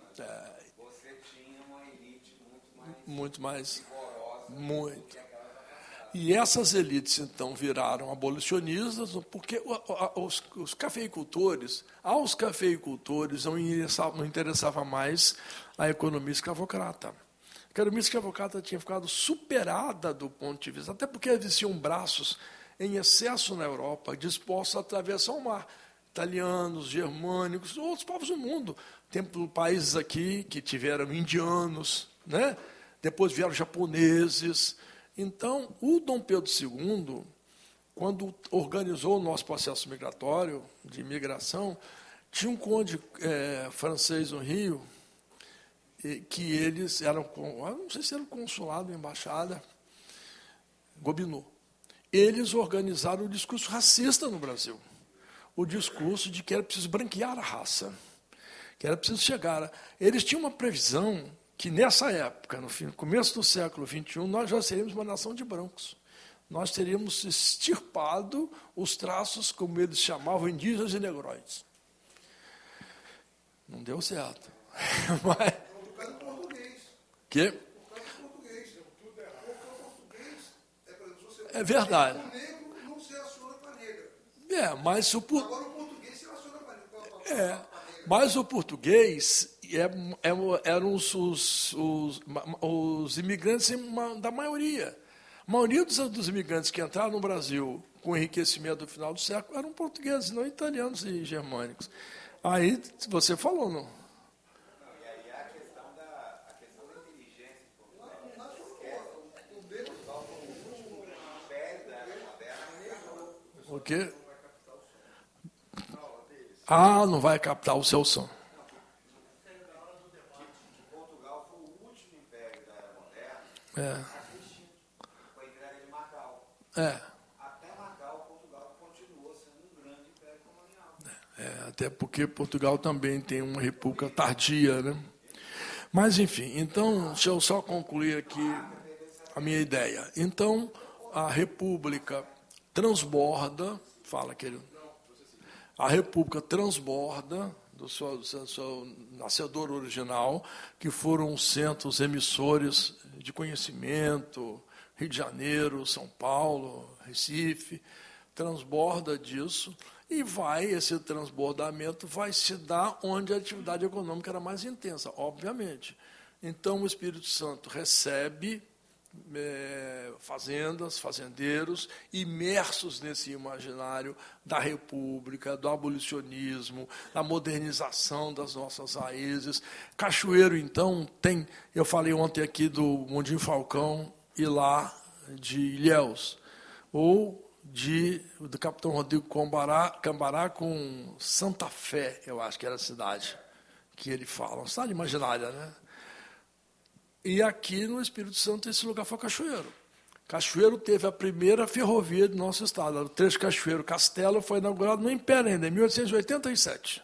S3: você tinha uma elite
S2: muito mais
S3: rigorosa
S2: muito.
S3: do que aquela da passada.
S2: E essas elites, então, viraram abolicionistas, porque os cafeicultores, aos cafeicultores não interessava mais a economia escravocrata. A economia escravocrata tinha ficado superada do ponto de vista, até porque existiam braços em excesso na Europa, dispostos a atravessar o mar. Italianos, germânicos, outros povos do mundo. Tem países aqui que tiveram indianos, né? Depois vieram japoneses. Então, o Dom Pedro II, quando organizou o nosso processo migratório, de imigração, tinha um conde francês no Rio, que eles eram, não sei se era consulado, embaixada, Gobineau. Eles organizaram o discurso racista no Brasil. O discurso de que era preciso branquear a raça, que era preciso chegar. Eles tinham uma previsão que, nessa época, no começo do século XXI, nós já seríamos uma nação de brancos. Nós teríamos extirpado os traços, como eles chamavam, indígenas e negroides. Não deu certo. Mas... Que? É verdade.
S5: O negro não se relaciona com a negra.
S2: Mas o
S5: Agora o português se relaciona com a negra.
S2: Mas o português eram os imigrantes da maioria. A maioria dos imigrantes que entraram no Brasil com o enriquecimento do final do século eram portugueses, não italianos e germânicos. Aí você falou, não?
S3: E aí a questão da inteligência.
S2: O quê? Não vai captar o seu som.
S3: Portugal foi o último império da Era Moderna com a entrega de Macau. Até Macau, Portugal continuou sendo um grande império colonial.
S2: Até porque Portugal também tem uma república tardia, né? Mas, enfim, então, deixa eu só concluir aqui a minha ideia. Então, a república transborda, fala, querido. a República transborda do seu nascedor original, que foram centros emissores de conhecimento, Rio de Janeiro, São Paulo, Recife, transborda disso, e esse transbordamento vai se dar onde a atividade econômica era mais intensa, obviamente. Então, o Espírito Santo recebe fazendas, fazendeiros, imersos nesse imaginário da República, do abolicionismo, da modernização das nossas raízes. Cachoeiro, então, tem... Eu falei ontem aqui do Mundinho Falcão e lá de Ilhéus, ou do Capitão Rodrigo Cambará com Santa Fé, eu acho que era a cidade que ele fala, uma cidade imaginária, né? E aqui no Espírito Santo esse lugar foi Cachoeiro. Cachoeiro teve a primeira ferrovia do nosso estado, o trecho Cachoeiro-Castelo, foi inaugurado no Império ainda, em 1887.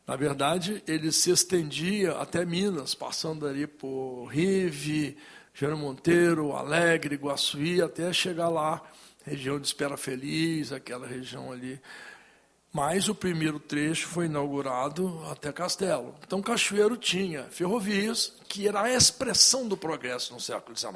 S2: Na verdade, ele se estendia até Minas, passando ali por Rive, Jerônimo Monteiro, Alegre, Guaçuí, até chegar lá, região de Espera Feliz, aquela região ali. Mas o primeiro trecho foi inaugurado até Castelo. Então, Cachoeiro tinha ferrovias, que era a expressão do progresso no século XIX.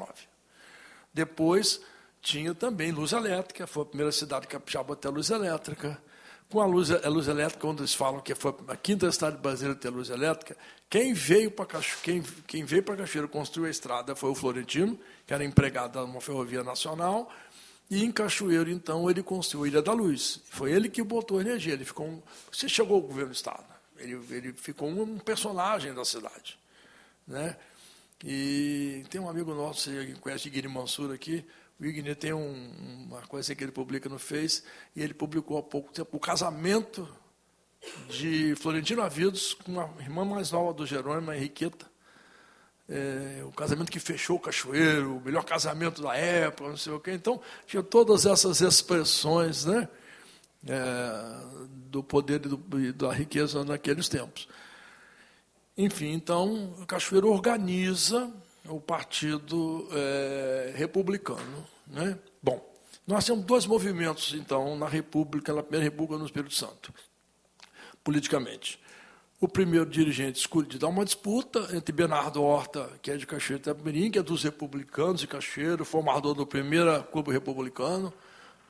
S2: Depois, tinha também luz elétrica, foi a primeira cidade capixaba a ter luz elétrica. Com a luz elétrica, quando eles falam que foi a quinta cidade brasileira a ter luz elétrica, quem veio para Cachoeiro construir a estrada foi o Florentino, que era empregado numa ferrovia nacional. E em Cachoeiro, então, ele construiu a Ilha da Luz. Foi ele que botou energia. Você chegou ao governo do Estado. Ele ficou um personagem da cidade, né? E tem um amigo nosso, que conhece o Guilherme Mansur aqui. O Igni tem uma coisa que ele publica no Face, e ele publicou há pouco tempo o casamento de Florentino Avidos com a irmã mais nova do Jerônimo, a Henriqueta. O casamento que fechou o Cachoeiro, o melhor casamento da época, não sei o quê. Então, tinha todas essas expressões, né, do poder e da riqueza naqueles tempos. Enfim, então, o Cachoeiro organiza o Partido Republicano, né? Bom, nós temos dois movimentos, então, na Primeira República no Espírito Santo, politicamente. O primeiro dirigente escolhido dá uma disputa entre Bernardo Horta, que é de Cachoeiro e Itapemirim, que é dos republicanos de Cachoeiro, formador do primeiro clube republicano,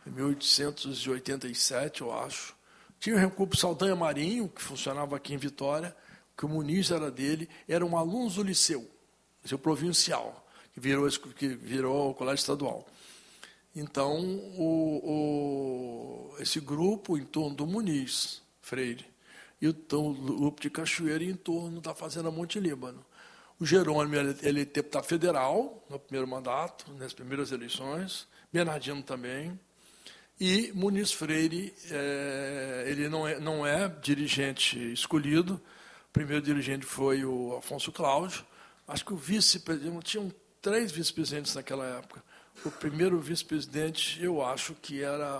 S2: em 1887, eu acho. Tinha o Clube Saldanha Marinho, que funcionava aqui em Vitória, que o Muniz era dele, eram alunos do liceu provincial, que virou o colégio estadual. Então, esse grupo em torno do Muniz Freire, e então, o grupo de Cachoeiro em torno da Fazenda Monte Líbano. O Jerônimo, ele é deputado federal, no primeiro mandato, nas primeiras eleições, Bernardino também, e Muniz Freire, ele não é dirigente escolhido, o primeiro dirigente foi o Afonso Cláudio, acho que o vice-presidente, tinham 3 vice-presidentes naquela época, o primeiro vice-presidente, eu acho que era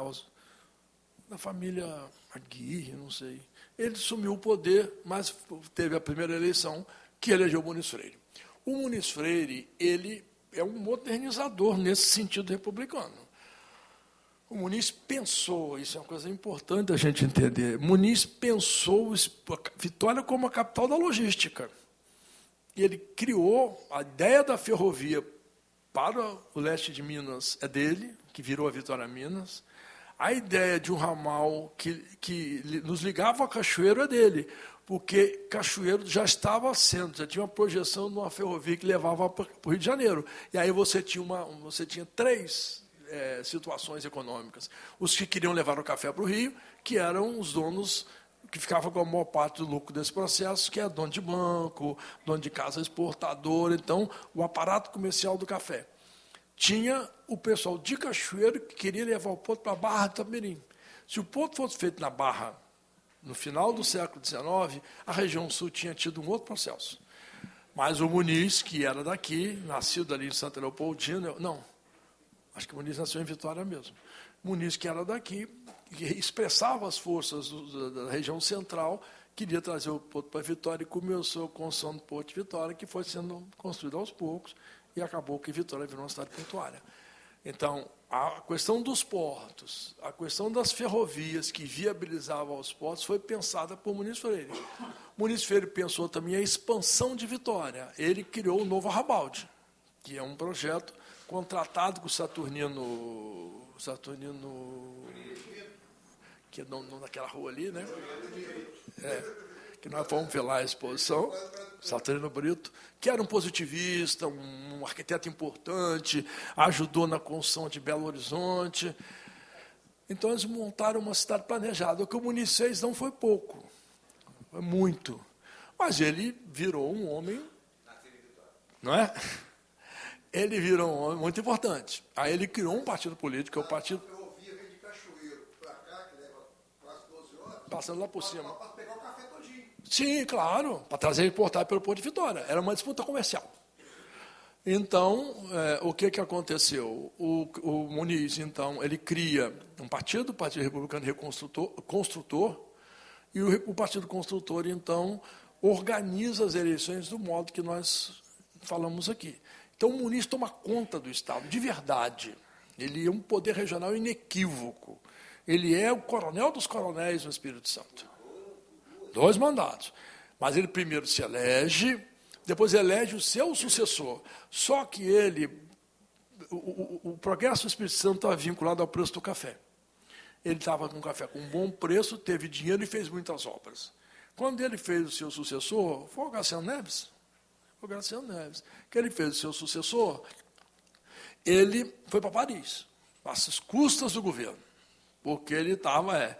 S2: da família Aguirre, não sei. Ele assumiu o poder, mas teve a primeira eleição que elegeu o Muniz Freire. O Muniz Freire, ele é um modernizador nesse sentido republicano. O Muniz pensou, isso é uma coisa importante a gente entender, Muniz pensou Vitória como a capital da logística. E ele criou a ideia da ferrovia para o leste de Minas, é dele, que virou a Vitória Minas. A ideia de um ramal que nos ligava a Cachoeiro é dele, porque Cachoeiro já tinha uma projeção de uma ferrovia que levava para o Rio de Janeiro. E aí você tinha 3 situações econômicas. Os que queriam levar o café para o Rio, que eram os donos que ficavam com a maior parte do lucro desse processo, que é dono de banco, dono de casa exportadora, então, o aparato comercial do café. Tinha o pessoal de Cachoeiro que queria levar o porto para a Barra do Itapemirim. Se o porto fosse feito na Barra, no final do século XIX, a região sul tinha tido um outro processo. Mas o Muniz, que era daqui, nascido ali em Santa Leopoldina, acho que o Muniz nasceu em Vitória mesmo. Muniz, que era daqui, que expressava as forças da região central, queria trazer o porto para Vitória e começou a construção do Porto de Vitória, que foi sendo construído aos poucos, e acabou que Vitória virou uma cidade portuária. Então, a questão dos portos, a questão das ferrovias que viabilizavam os portos foi pensada por Muniz Freire. Muniz Freire pensou também a expansão de Vitória. Ele criou o Novo Arrabalde, que é um projeto contratado com o Saturnino, que é naquela rua ali, né? Que nós fomos ver lá a exposição, Saturnino Brito, que era um positivista, um arquiteto importante, ajudou na construção de Belo Horizonte. Então, eles montaram uma cidade planejada. O que o Muniz fez não foi pouco, foi muito. Mas ele virou um homem, não é? Ele virou um homem muito importante. Aí ele criou um partido político, que é o partido...
S5: A ferrovia vem de Cachoeiro para cá, que leva quase 12 horas.
S2: Passando lá por cima.
S5: Para pegar o café todinho.
S2: Sim, claro, para trazer e importar pelo Porto de Vitória. Era uma disputa comercial. Então, o que aconteceu? O Muniz, então, ele cria um partido, o Partido Republicano Construtor, e o Partido Construtor, então, organiza as eleições do modo que nós falamos aqui. Então, o Muniz toma conta do Estado, de verdade. Ele é um poder regional inequívoco. Ele é o coronel dos coronéis no Espírito Santo. 2 mandatos. Mas ele primeiro se elege, depois elege o seu sucessor. Só que o progresso do Espírito Santo estava vinculado ao preço do café. Ele estava com café com um bom preço, teve dinheiro e fez muitas obras. Quando ele fez o seu sucessor, foi o Graciano Neves. Que ele fez o seu sucessor, ele foi para Paris, às custas do governo, porque ele estava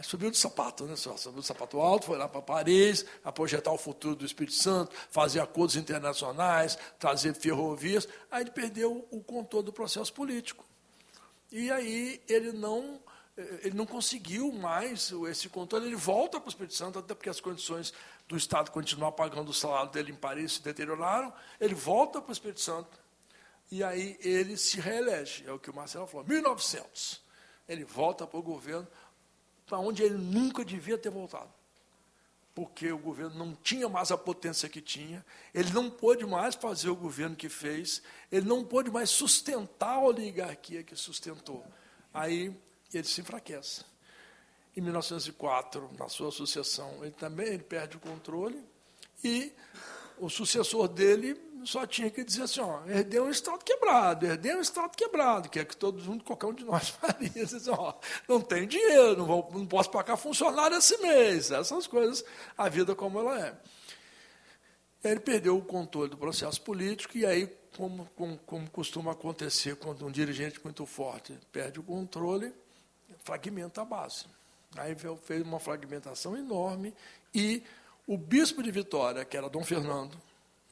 S2: subiu do sapato, né? Subiu do sapato alto, foi lá para Paris, a projetar o futuro do Espírito Santo, fazer acordos internacionais, trazer ferrovias. Aí ele perdeu o controle do processo político. E aí ele não conseguiu mais esse controle, ele volta para o Espírito Santo, até porque as condições do Estado continuar pagando o salário dele em Paris se deterioraram, ele volta para o Espírito Santo, e aí ele se reelege, é o que o Marcelo falou, 1900, ele volta para o governo, para onde ele nunca devia ter voltado, porque o governo não tinha mais a potência que tinha, ele não pôde mais fazer o governo que fez, ele não pôde mais sustentar a oligarquia que sustentou, aí ele se enfraquece. Em 1904, na sua sucessão, ele perde o controle e o sucessor dele só tinha que dizer assim, herdei um Estado quebrado, que é que todo mundo, qualquer um de nós faria. Assim, não tenho dinheiro, não posso pagar funcionário esse mês, essas coisas, a vida como ela é. Ele perdeu o controle do processo político e aí, como costuma acontecer quando um dirigente muito forte perde o controle, fragmenta a base. Aí fez uma fragmentação enorme e o bispo de Vitória, que era Dom Fernando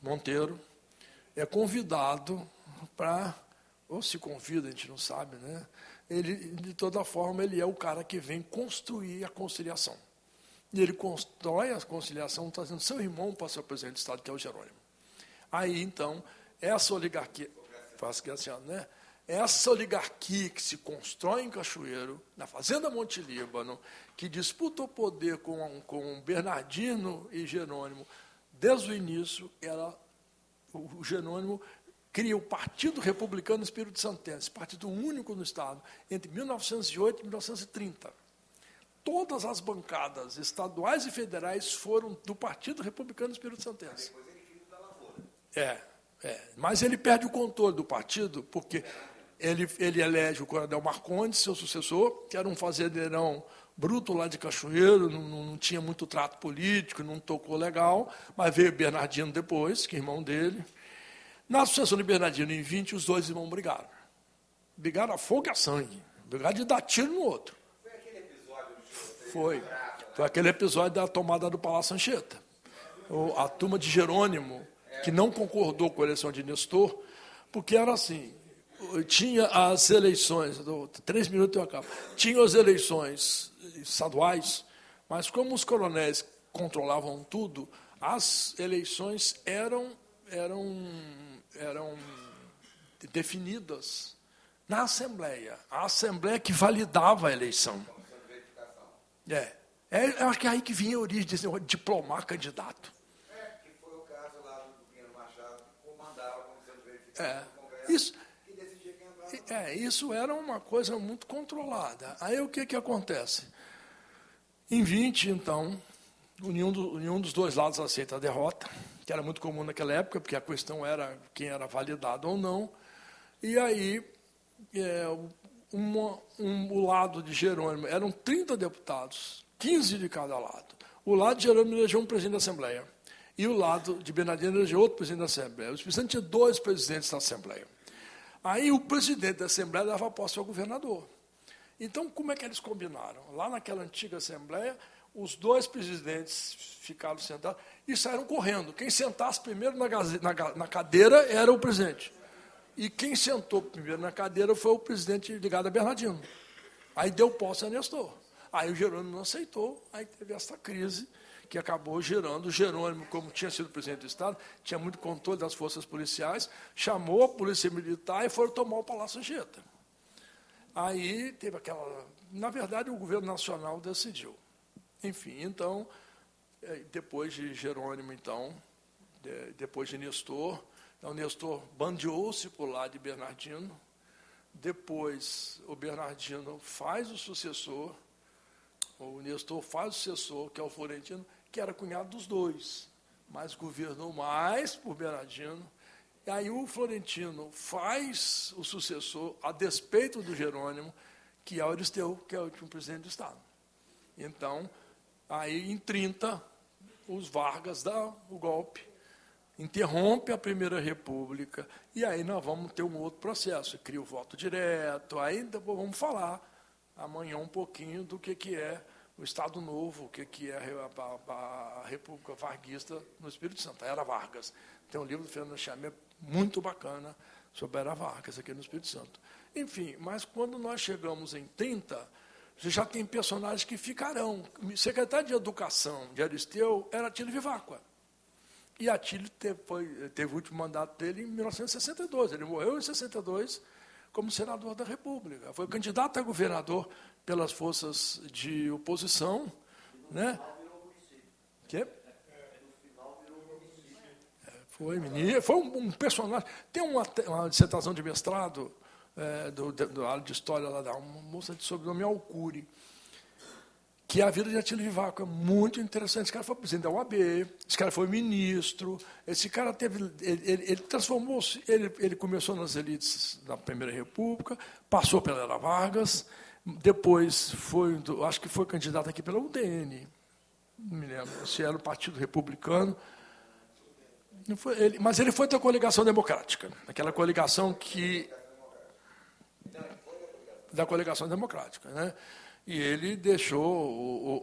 S2: Monteiro, é convidado para, ou se convida, a gente não sabe, né? Ele, de toda forma, ele é o cara que vem construir a conciliação. E ele constrói a conciliação trazendo seu irmão para ser presidente do Estado, que é o Jerônimo. Aí, então, essa oligarquia, faz Graciano, né? Essa oligarquia que se constrói em Cachoeiro, na Fazenda Monte Líbano, que disputa o poder com Bernardino e Jerônimo, desde o início, o Jerônimo cria o Partido Republicano Espírito Santense, partido único no Estado, entre 1908 e 1930. Todas as bancadas estaduais e federais foram do Partido Republicano Espírito Santense.
S3: Depois ele cria o da Lavoura.
S2: Mas ele perde o controle do partido, porque ele elege o coronel Marcondes, seu sucessor, que era um fazendeirão bruto lá de Cachoeiro, não tinha muito trato político, não tocou legal, mas veio Bernardino depois, que é irmão dele. Na sucessão de Bernardino, em 20, os 2 irmãos brigaram. Brigaram a fogo e a sangue. Brigaram de dar tiro no outro.
S3: Foi aquele episódio do
S2: Foi aquele episódio da tomada do Palácio Anchieta. A turma de Jerônimo, que não concordou com a eleição de Nestor, porque era assim, tinha as eleições, 3 minutos eu acabo, tinha as eleições estaduais, mas como os coronéis controlavam tudo, as eleições eram definidas na Assembleia. A Assembleia que validava a eleição. Eu acho que é aí que vinha a origem desse negócio de diplomar candidato.
S3: Que foi o caso lá do Pinheiro Machado, que comandava a comissão de verificação do Congresso.
S2: Isso.
S3: Que
S2: Isso era uma coisa muito controlada. Aí o que acontece? Em 20, então, nenhum dos dois lados aceita a derrota, que era muito comum naquela época, porque a questão era quem era validado ou não. E aí, o lado de Jerônimo, eram 30 deputados, 15 de cada lado. O lado de Jerônimo elegeu um presidente da Assembleia, e o lado de Bernardino elegeu outro presidente da Assembleia. O Espírito Santo tinha 2 presidentes da Assembleia. Aí o presidente da Assembleia dava posse ao governador. Então, como é que eles combinaram? Lá naquela antiga Assembleia, os 2 presidentes ficaram sentados e saíram correndo. Quem sentasse primeiro na cadeira era o presidente. E quem sentou primeiro na cadeira foi o presidente ligado a Bernardino. Aí deu posse a Nestor. Aí o Jerônimo não aceitou, aí teve essa crise que acabou gerando. O Jerônimo, como tinha sido presidente do Estado, tinha muito controle das forças policiais, chamou a polícia militar e foram tomar o Palácio Anchieta. Aí teve aquela... Na verdade, o governo nacional decidiu. Enfim, então, depois de Jerônimo, então, depois de Nestor, então Nestor bandeou-se por lá de Bernardino, depois o Bernardino faz o sucessor, o Nestor faz o sucessor, que é o Florentino, que era cunhado dos 2, mas governou mais por Bernardino. E aí o Florentino faz o sucessor, a despeito do Jerônimo, que é o Aristeu, que é o último presidente do Estado. Então, aí em 30, os Vargas dão o golpe, interrompe a Primeira República, e aí nós vamos ter um outro processo, cria o voto direto, aí depois vamos falar amanhã um pouquinho do que é o Estado Novo, o que é a República Varguista no Espírito Santo, a Era Vargas. Tem um livro do Fernando Chamé muito bacana sobre a Era Vargas aqui no Espírito Santo. Enfim, mas quando nós chegamos em 30, você já tem personagens que ficarão. O secretário de Educação de Aristeu era Atílio Viváqua. E Atílio teve o último mandato dele em 1962. Ele morreu em 62 como senador da República. Foi candidato a governador pelas forças de oposição. Né? Que? Foi um personagem. Tem uma dissertação de mestrado do área de história lá da uma moça de sobrenome Alcuri, que a vida de Atílio Viváqua é muito interessante. Esse cara foi presidente da UAB, esse cara foi ministro, esse cara ele transformou-se, ele começou nas elites da Primeira República, passou pela Era Vargas, depois acho que foi candidato aqui pela UDN, não me lembro se era o Partido Republicano, mas ele foi da coligação democrática, aquela coligação da coligação democrática, né? E ele deixou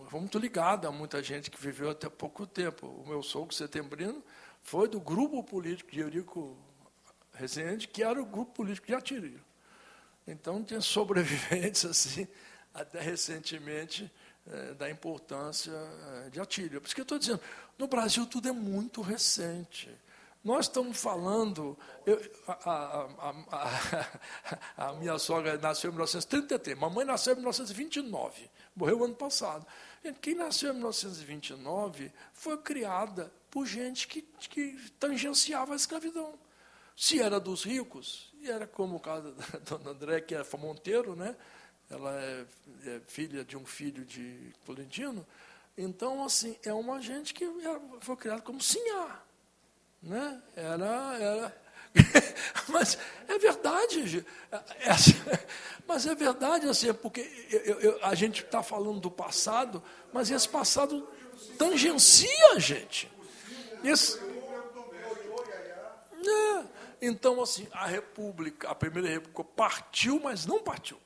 S2: foi muito ligado a muita gente que viveu até pouco tempo. O meu sogro setembrino foi do grupo político de Eurico Rezende, que era o grupo político de Atílio. Então, tem sobreviventes, assim, até recentemente, da importância de Atílio. Por isso que eu estou dizendo, no Brasil tudo é muito recente. Nós estamos falando... A minha sogra nasceu em 1933, mamãe nasceu em 1929, morreu ano passado. Quem nasceu em 1929 foi criada por gente que tangenciava a escravidão. Se era dos ricos, e era como o caso da dona André, que é Monteiro, né? Ela é filha de um filho de Florentino. Então, assim, é uma gente que foi criada como sinhá. Né? Mas é verdade, mas é verdade, assim, porque a gente está falando do passado, mas esse passado tangencia a gente. Então, assim, a Primeira República partiu, mas não partiu.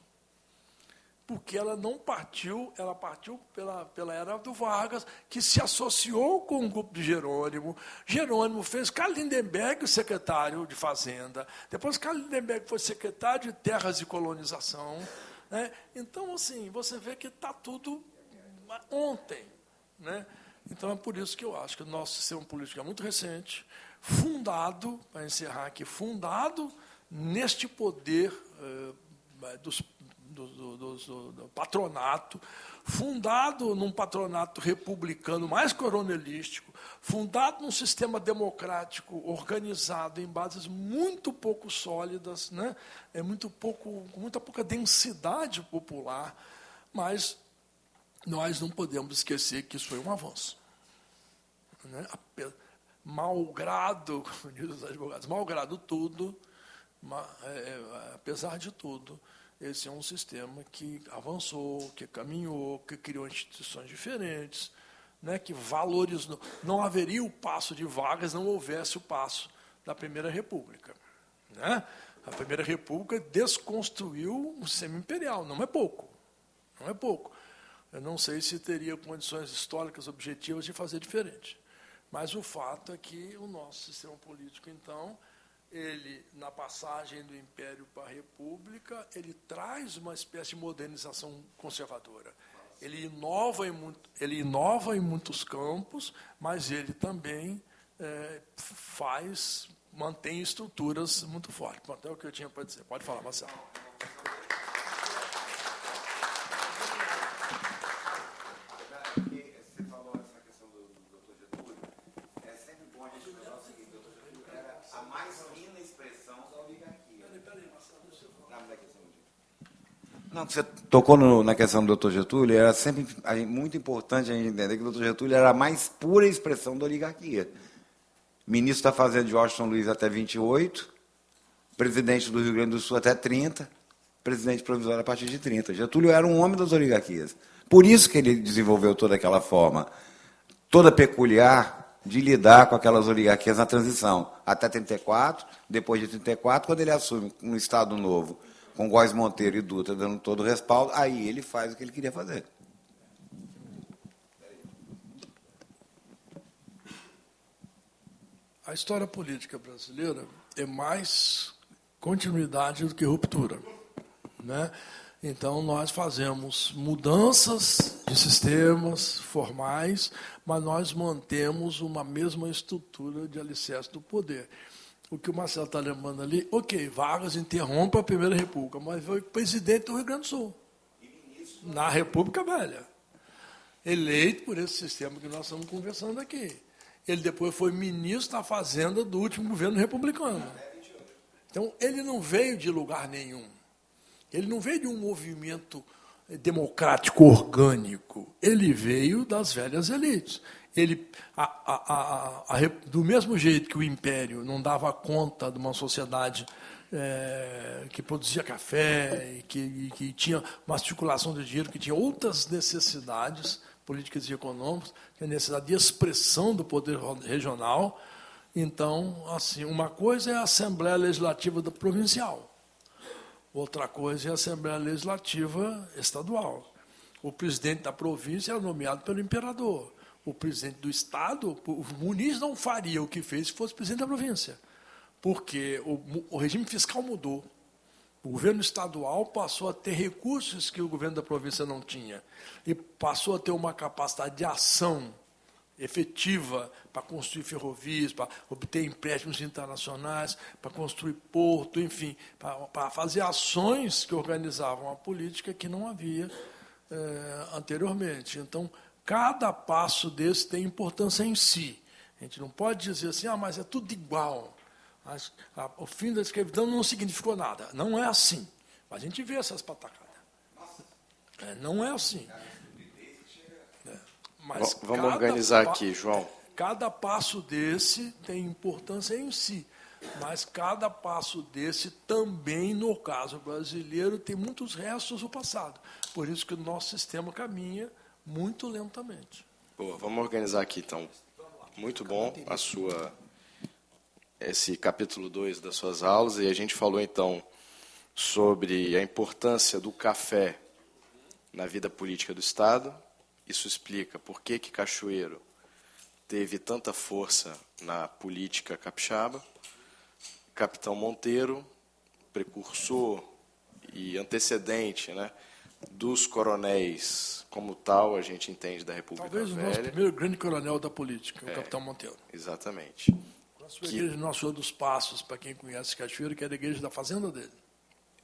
S2: Porque ela não partiu, ela partiu pela Era do Vargas, que se associou com o grupo de Jerônimo. Jerônimo fez Carlos Lindenberg o secretário de Fazenda. Depois, Carlos Lindenberg foi secretário de Terras e Colonização. Né? Então, assim, você vê que está tudo ontem. Né? Então, é por isso que eu acho que o nosso sistema político é muito recente, fundado, para encerrar aqui, fundado neste poder do patronato, fundado num patronato republicano mais coronelístico, fundado num sistema democrático organizado em bases muito pouco sólidas, né? Com muita pouca densidade popular, mas nós não podemos esquecer que isso foi um avanço. Né? Malgrado, como dizem os advogados, malgrado tudo, apesar de tudo, esse é um sistema que avançou, que caminhou, que criou instituições diferentes, né, que valorizou. Não haveria o passo de Vargas se não houvesse o passo da Primeira República. Né? A Primeira República desconstruiu o sistema imperial, não é pouco. Não é pouco. Eu não sei se teria condições históricas objetivas de fazer diferente. Mas o fato é que o nosso sistema político, então, ele, na passagem do Império para a República, ele traz uma espécie de modernização conservadora. Ele inova em muitos campos, mas ele também mantém estruturas muito fortes. Pronto, é o que eu tinha para dizer. Pode falar, Marcelo.
S3: Não, você tocou na questão do Dr. Getúlio, era sempre muito importante a gente entender que o Dr. Getúlio era a mais pura expressão da oligarquia. Ministro da Fazenda de Washington Luiz até 28, presidente do Rio Grande do Sul até 30, presidente provisório a partir de 30. Getúlio era um homem das oligarquias. Por isso que ele desenvolveu toda aquela forma, toda peculiar, de lidar com aquelas oligarquias na transição, até 34, depois de 34, quando ele assume um Estado novo, com Góes Monteiro e Dutra dando todo o respaldo, aí ele faz o que ele queria fazer.
S2: A história política brasileira é mais continuidade do que ruptura. Né? Então, nós fazemos mudanças de sistemas formais, mas nós mantemos uma mesma estrutura de alicerce do poder. O que o Marcelo está lembrando ali, ok, Vargas interrompe a Primeira República, mas foi presidente do Rio Grande do Sul, na República Velha, eleito por esse sistema que nós estamos conversando aqui. Ele depois foi ministro da Fazenda do último governo republicano. Então, ele não veio de lugar nenhum. Ele não veio de um movimento democrático orgânico. Ele veio das velhas elites. Ele, do mesmo jeito que o Império não dava conta de uma sociedade que produzia café, que tinha uma circulação de dinheiro, que tinha outras necessidades políticas e econômicas, que a necessidade de expressão do poder regional. Então, assim, uma coisa é a Assembleia Legislativa provincial, outra coisa é a Assembleia Legislativa estadual. O presidente da província era nomeado pelo imperador. O presidente do Estado, o Muniz não faria o que fez se fosse presidente da província, porque o regime fiscal mudou. O governo estadual passou a ter recursos que o governo da província não tinha, e passou a ter uma capacidade de ação efetiva para construir ferrovias, para obter empréstimos internacionais, para construir porto, enfim, para fazer ações que organizavam a política que não havia anteriormente. Então, cada passo desse tem importância em si. A gente não pode dizer assim, mas é tudo igual. O fim da escravidão não significou nada. Não é assim. A gente vê essas patacadas. Não é assim. Mas
S1: vamos organizar aqui, João.
S2: Cada passo desse tem importância em si. Mas cada passo desse também, no caso brasileiro, tem muitos restos do passado. Por isso que o nosso sistema caminha muito lentamente.
S1: Boa, vamos organizar aqui, então. Muito bom esse capítulo 2 das suas aulas, e a gente falou, então, sobre a importância do café na vida política do Estado. Isso explica por que Cachoeiro teve tanta força na política capixaba. Capitão Monteiro, precursor e antecedente, né, dos coronéis como tal, a gente entende da República Velha.
S2: Talvez o nosso primeiro grande coronel da política, o Capitão Monteiro.
S1: Exatamente.
S2: A sua igreja Nossa Senhora dos Passos, para quem conhece Cachoeiro, que era a igreja da fazenda dele.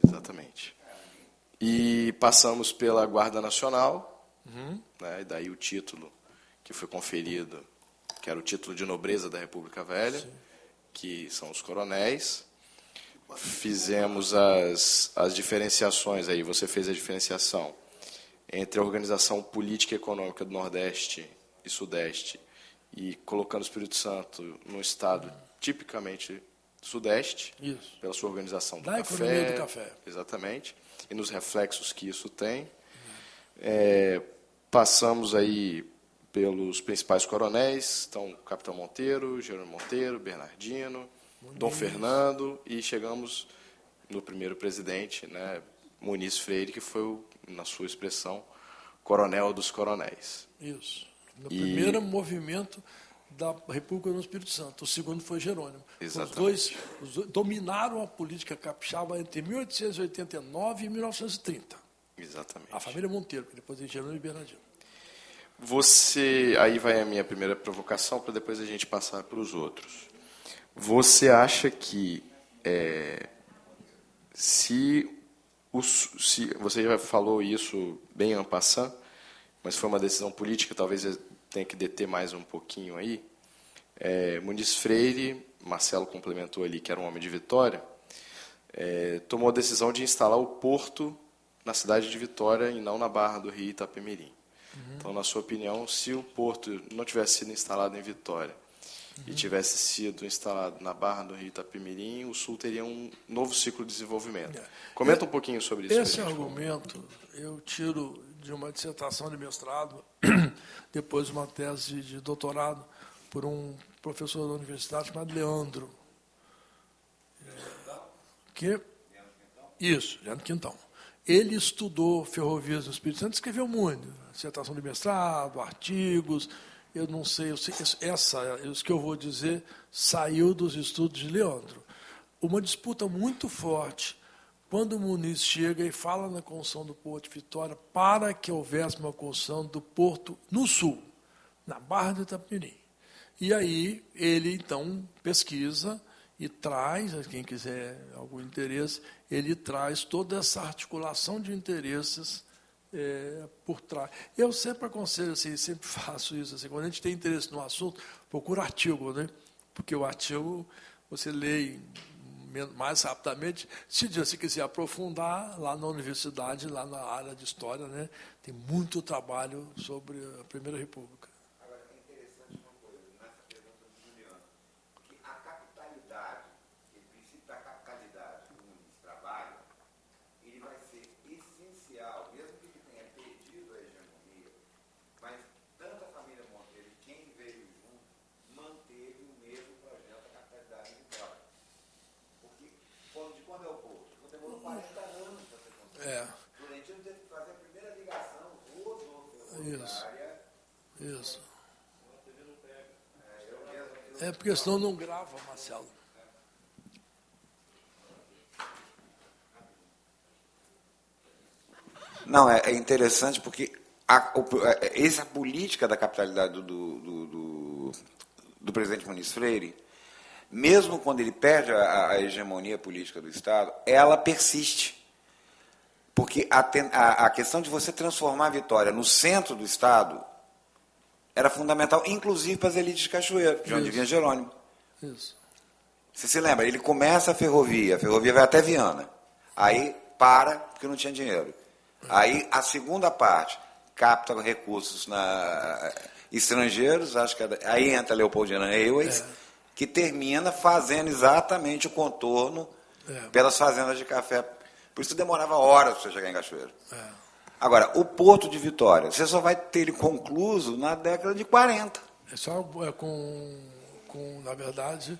S1: Exatamente. E passamos pela Guarda Nacional, né, e daí o título que foi conferido, que era o título de nobreza da República Velha, sim, que são os coronéis. Fizemos as diferenciações aí, você fez a diferenciação entre a organização política e econômica do Nordeste e Sudeste e colocando o Espírito Santo num estado tipicamente Sudeste, isso, pela sua organização do café,
S2: economia do café.
S1: Exatamente, e nos reflexos que isso tem. Passamos aí pelos principais coronéis, então Capitão Monteiro, Jerônimo Monteiro, Bernardino, Dom Fernando, e chegamos no primeiro presidente, né, Muniz Freire, que foi, na sua expressão, coronel dos coronéis.
S2: Isso. No primeiro movimento da República no Espírito Santo. O segundo foi Jerônimo.
S1: Exatamente.
S2: Os dois dominaram a política capixaba entre 1889 e 1930.
S1: Exatamente.
S2: A família Monteiro, que depois é Jerônimo e Bernardino.
S1: Aí vai a minha primeira provocação, para depois a gente passar para os outros. Você acha que se você já falou isso bem en passant, mas foi uma decisão política, talvez eu tenha que deter mais um pouquinho aí. Muniz Freire, Marcelo complementou ali, que era um homem de Vitória, tomou a decisão de instalar o porto na cidade de Vitória e não na Barra do Rio Itapemirim. Então, na sua opinião, se o porto não tivesse sido instalado em Vitória e tivesse sido instalado na Barra do Rio Itapemirim, o Sul teria um novo ciclo de desenvolvimento. Comenta um pouquinho sobre isso.
S2: Esse argumento eu tiro de uma dissertação de mestrado, depois uma tese de doutorado, por um professor da universidade chamado Leandro. Leandro Quintão. Ele estudou ferrovias no Espírito Santo e escreveu muito. Dissertação de mestrado, artigos. Eu não sei, isso que eu vou dizer saiu dos estudos de Leandro. Uma disputa muito forte quando o Muniz chega e fala na construção do Porto de Vitória para que houvesse uma construção do porto no sul, na Barra do Itapemirim. E aí ele, então, pesquisa e traz, quem quiser algum interesse, ele traz toda essa articulação de interesses por trás. Eu sempre aconselho, assim, sempre faço isso, assim, quando a gente tem interesse no assunto, procura artigo, né? Porque o artigo você lê mais rapidamente. Se você quiser aprofundar, lá na universidade, lá na área de história, né, tem muito trabalho sobre a Primeira República.
S3: Agora, é interessante uma coisa, nessa pergunta do Juliano, que a capitalidade, o princípio da capitalidade que o Muniz trabalha, ele vai ser essencial, mesmo que ele tenha perdido a hegemonia, mas tanto a família Monteiro e quem veio junto manteve o mesmo projeto da capitalidade de Vitória. Porque, de quando é o povo? Demorou 40 anos para ser construído. Florentino teve que fazer a primeira ligação,
S2: Isso. Porque senão não grava, Marcelo.
S3: Não, é interessante porque essa política da capitalidade do presidente Muniz Freire, mesmo quando ele perde a hegemonia política do Estado, ela persiste. Porque a questão de você transformar a Vitória no centro do Estado era fundamental, inclusive para as elites de Cachoeiro, de onde vinha Jerônimo.
S2: Isso.
S3: Você se lembra? Ele começa a ferrovia vai até Viana. Aí para, porque não tinha dinheiro. Aí a segunda parte capta recursos estrangeiros, acho que aí entra a Leopoldina Airways, que termina fazendo exatamente o contorno pelas fazendas de café. Por isso demorava horas para você chegar em Cachoeiro. Agora, o Porto de Vitória, você só vai ter ele concluso na década de 40.
S2: É só na verdade,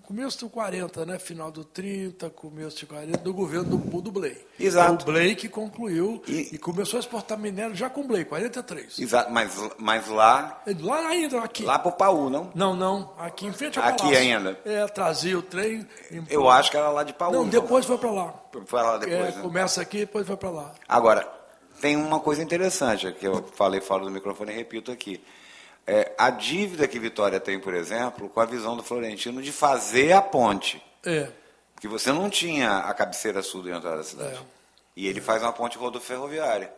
S2: começo do 40, né? Final do 30, começo de 40, do governo do Blay.
S3: Exato.
S2: O Blay que concluiu e começou a exportar minério já com o Blay, 43.
S3: Exato, mas lá...
S2: Lá ainda, aqui.
S3: Lá para o Paú, não?
S2: Não, aqui em frente ao Palácio.
S3: Aqui ainda?
S2: Trazia o trem...
S3: Eu acho que era lá de Paú.
S2: Não, depois foi para lá.
S3: Foi lá depois, né?
S2: Começa aqui e depois vai para lá.
S3: Agora, tem uma coisa interessante, que eu falo do microfone e repito aqui. A dívida que Vitória tem, por exemplo, com a visão do Florentino de fazer a ponte. Que você não tinha a cabeceira sul e a entrada da cidade. E ele faz uma ponte rodoferroviária.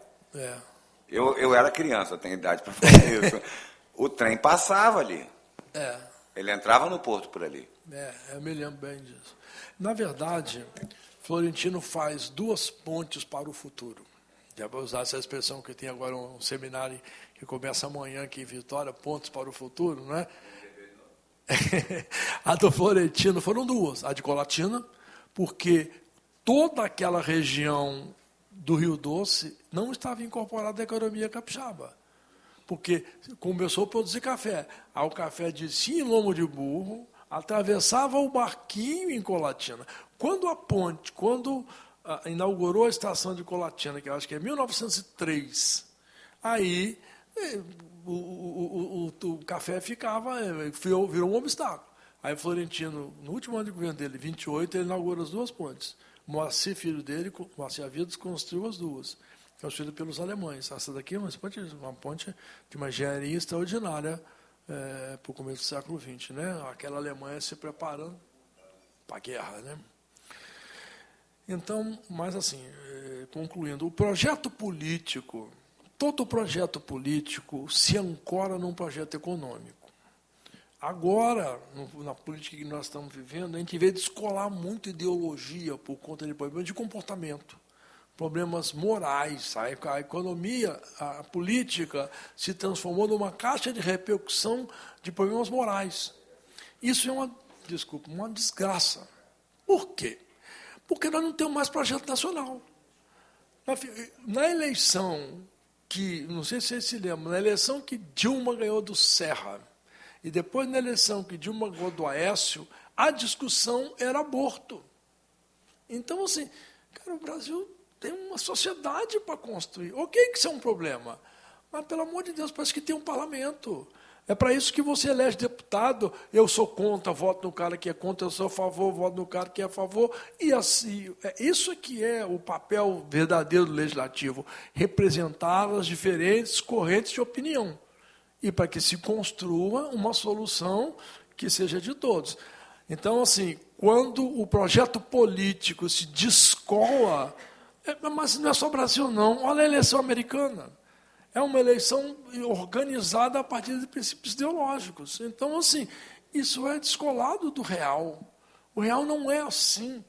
S3: Eu era criança, eu tenho idade para falar isso. O trem passava ali. Ele entrava no porto por ali.
S2: Eu me lembro bem disso. Na verdade, Florentino faz 2 pontes para o futuro. Já vou usar essa expressão que tem agora um seminário que começa amanhã aqui em Vitória, Pontes para o Futuro, não é? A do Florentino foram 2. A de Colatina, porque toda aquela região do Rio Doce não estava incorporada à economia capixaba. Porque começou a produzir café. Aí o café descia em lombo de burro, atravessava o barquinho em Colatina. Quando inaugurou a estação de Colatina, que eu acho que é 1903, aí o café virou um obstáculo. Aí Florentino, no último ano de governo dele, 28, ele inaugurou as 2 pontes. Moacir, filho dele, Moacir Avidas, construiu as 2, construídas pelos alemães. Essa daqui é uma ponte de uma engenharia extraordinária para o começo do século XX. Né? Aquela Alemanha se preparando para a guerra. Né? Então, mas assim, concluindo, o projeto político, todo projeto político se ancora num projeto econômico. Agora, na política que nós estamos vivendo, a gente vê descolar muito ideologia por conta de problemas de comportamento, problemas morais. A economia, a política se transformou numa caixa de repercussão de problemas morais. Isso é uma desgraça. Por quê? Porque nós não temos mais projeto nacional. Na eleição não sei se vocês se lembram, na eleição que Dilma ganhou do Serra, e depois na eleição que Dilma ganhou do Aécio, a discussão era aborto. Então, assim, cara, o Brasil tem uma sociedade para construir. Ok que isso é um problema, mas, pelo amor de Deus, parece que tem um parlamento. É para isso que você elege deputado. Eu sou contra, voto no cara que é contra, eu sou a favor, voto no cara que é a favor. E assim, isso que é o papel verdadeiro do legislativo, representar as diferentes correntes de opinião. E para que se construa uma solução que seja de todos. Então, assim, quando o projeto político se descola, mas não é só Brasil, não. Olha a eleição americana. É uma eleição organizada a partir de princípios ideológicos. Então, assim, isso é descolado do real. O real não é assim.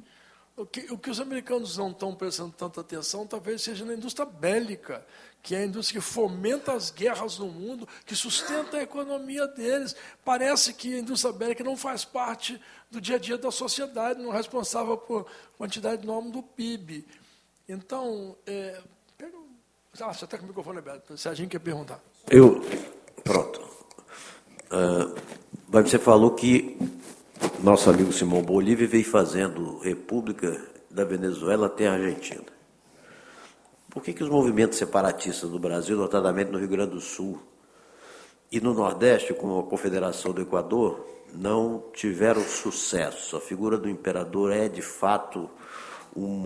S2: O que os americanos não estão prestando tanta atenção talvez seja na indústria bélica, que é a indústria que fomenta as guerras no mundo, que sustenta a economia deles. Parece que a indústria bélica não faz parte do dia a dia da sociedade, não é responsável por quantidade enorme do PIB. Então, você está com o microfone aberto. Se a gente quer perguntar.
S6: Pronto. Você falou que nosso amigo Simão Bolívar veio fazendo República da Venezuela até a Argentina. Por que os movimentos separatistas do Brasil, notadamente no Rio Grande do Sul e no Nordeste, como a Confederação do Equador, não tiveram sucesso? A figura do imperador é, de fato, um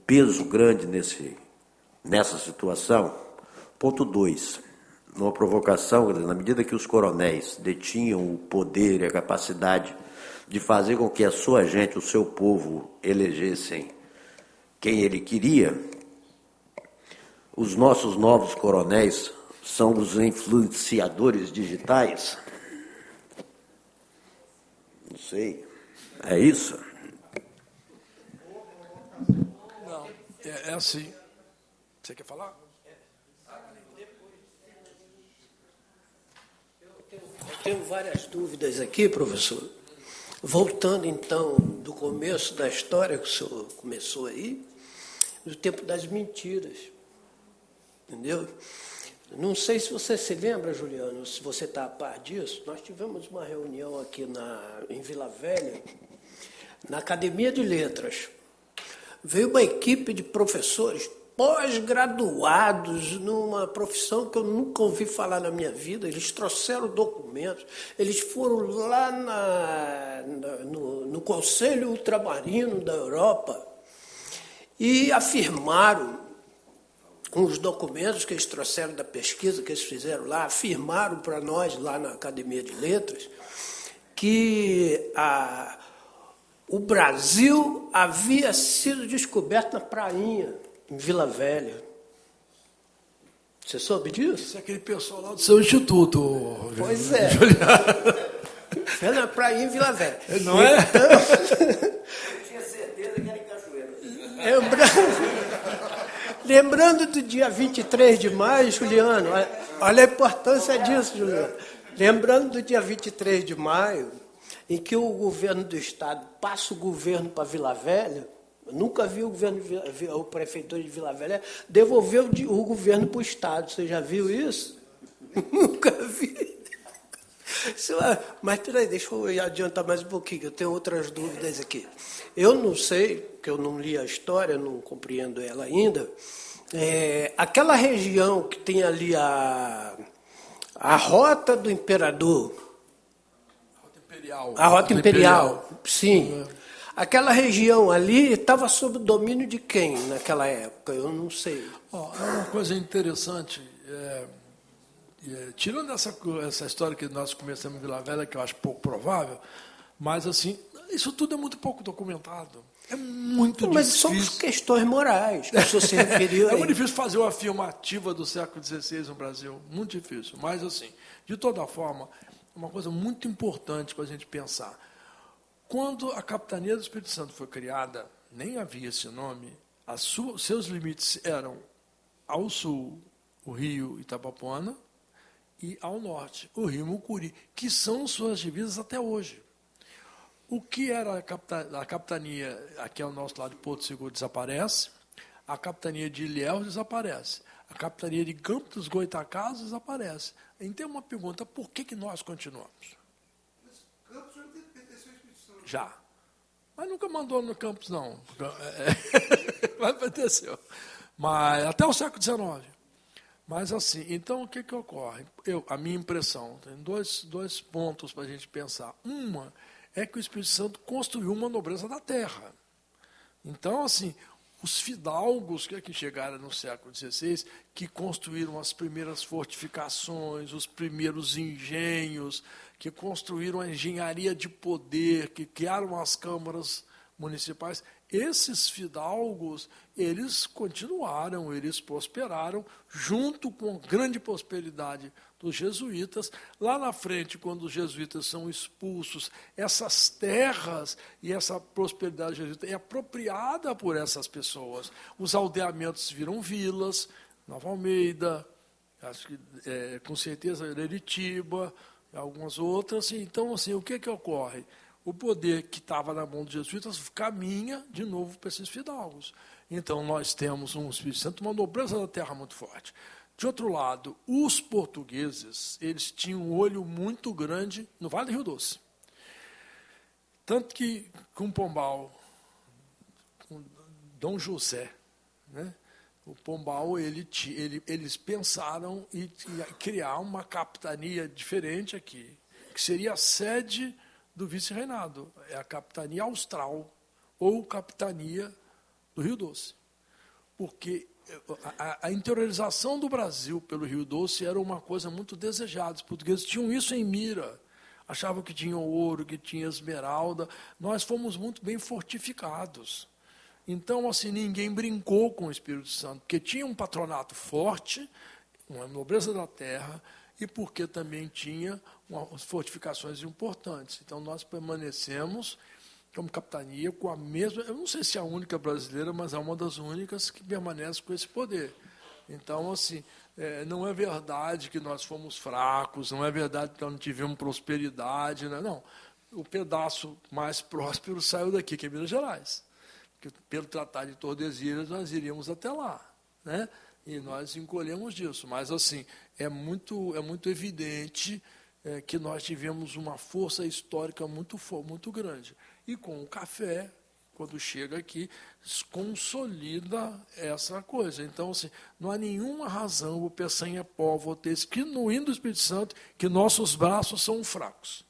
S6: peso grande nessa situação. Ponto 2. Numa provocação, na medida que os coronéis detinham o poder e a capacidade de fazer com que a sua gente, o seu povo, elegessem quem ele queria, os nossos novos coronéis são os influenciadores digitais? Não sei. É isso?
S2: Não, é assim. Você quer falar?
S7: Eu tenho várias dúvidas aqui, professor. Voltando, então, do começo da história que o senhor começou aí, do tempo das mentiras. Entendeu? Não sei se você se lembra, Juliano, se você está a par disso. Nós tivemos uma reunião aqui em Vila Velha, na Academia de Letras. Veio uma equipe de professores pós-graduados numa profissão que eu nunca ouvi falar na minha vida. Eles trouxeram documentos, eles foram lá no Conselho Ultramarino da Europa e afirmaram, com os documentos que eles trouxeram da pesquisa que eles fizeram lá, afirmaram para nós lá na Academia de Letras que o Brasil havia sido descoberto na prainha, em Vila Velha. Você soube disso?
S2: Isso é aquele pessoal lá do seu instituto.
S7: Pois é. É na prainha em Vila Velha.
S2: Não é?
S6: Eu tinha certeza que era em Cachoeira.
S7: Lembrando do dia 23 de maio, Juliano, olha a importância disso, Juliano. Lembrando do dia 23 de maio, em que o governo do Estado passa o governo para Vila Velha, eu nunca vi o prefeitor de Vila Velha devolver o governo para o Estado. Você já viu isso? Nunca vi. Mas peraí, deixa eu adiantar mais um pouquinho, que eu tenho outras dúvidas aqui. Eu não sei, porque eu não li a história, não compreendo ela ainda. Aquela região que tem ali a Rota do Imperador. A Rota Imperial, sim. Aquela região ali estava sob o domínio de quem naquela época? Eu não sei.
S2: É uma coisa interessante. Tirando essa história que nós começamos em Vila Velha, que eu acho pouco provável, mas assim, isso tudo é muito pouco documentado. É muito difícil.
S7: Mas são questões morais que o senhor se referiu aí.
S2: É muito difícil fazer uma afirmativa do século XVI no Brasil. Muito difícil. Mas, assim, de toda forma, uma coisa muito importante para a gente pensar. Quando a Capitania do Espírito Santo foi criada, nem havia esse nome, seus limites eram ao sul, o rio Itabapoana, e ao norte, o rio Mucuri, que são suas divisas até hoje. O que era a capitania aqui ao nosso lado de Porto Seguro desaparece, a capitania de Ilhéus desaparece, a capitania de Campos dos Goitacazes desaparece. Então, uma pergunta, por que nós continuamos?
S5: Mas Campos já pertenceu ao Espírito Santo.
S2: Já. Mas nunca mandou no Campos, não. Mas pertenceu. Mas até o século XIX. Mas assim, então o que ocorre? A minha impressão, tem dois pontos para a gente pensar. Uma é que o Espírito Santo construiu uma nobreza da terra. Então, assim, os fidalgos que chegaram no século XVI, que construíram as primeiras fortificações, os primeiros engenhos, que construíram a engenharia de poder, que criaram as câmaras municipais, esses fidalgos, eles continuaram, eles prosperaram, junto com a grande prosperidade dos jesuítas. Lá na frente, quando os jesuítas são expulsos, essas terras e essa prosperidade jesuíta é apropriada por essas pessoas. Os aldeamentos viram vilas, Nova Almeida, acho que, com certeza, Eritiba, algumas outras. Então, assim, o que ocorre? O poder que estava na mão dos jesuítas caminha de novo para esses fidalgos. Então, nós temos um Espírito Santo, uma nobreza da terra muito forte. De outro lado, os portugueses, eles tinham um olho muito grande no Vale do Rio Doce. Tanto que, com Pombal, com Dom José, né, o Pombal, eles pensaram em criar uma capitania diferente aqui, que seria a sede do vice-reinado, é a capitania austral, ou capitania do Rio Doce. Porque a interiorização do Brasil pelo Rio Doce era uma coisa muito desejada. Os portugueses tinham isso em mira, achavam que tinham ouro, que tinha esmeralda. Nós fomos muito bem fortificados. Então, assim, ninguém brincou com o Espírito Santo, porque tinha um patronato forte, uma nobreza da terra, e porque também tinha fortificações importantes. Então, nós permanecemos como capitania com a mesma... Eu não sei se é a única brasileira, mas é uma das únicas que permanece com esse poder. Então, assim, não é verdade que nós fomos fracos, não é verdade que nós não tivemos prosperidade, né? Não. O pedaço mais próspero saiu daqui, que é Minas Gerais. Porque, pelo Tratado de Tordesilhas, nós iríamos até lá, né? E nós encolhemos disso. Mas, assim, é muito evidente que nós tivemos uma força histórica muito grande. E com o café, quando chega aqui, consolida essa coisa. Então, assim, não há nenhuma razão o Peçanha Povo ter escrito no hino do Espírito Santo que nossos braços são fracos.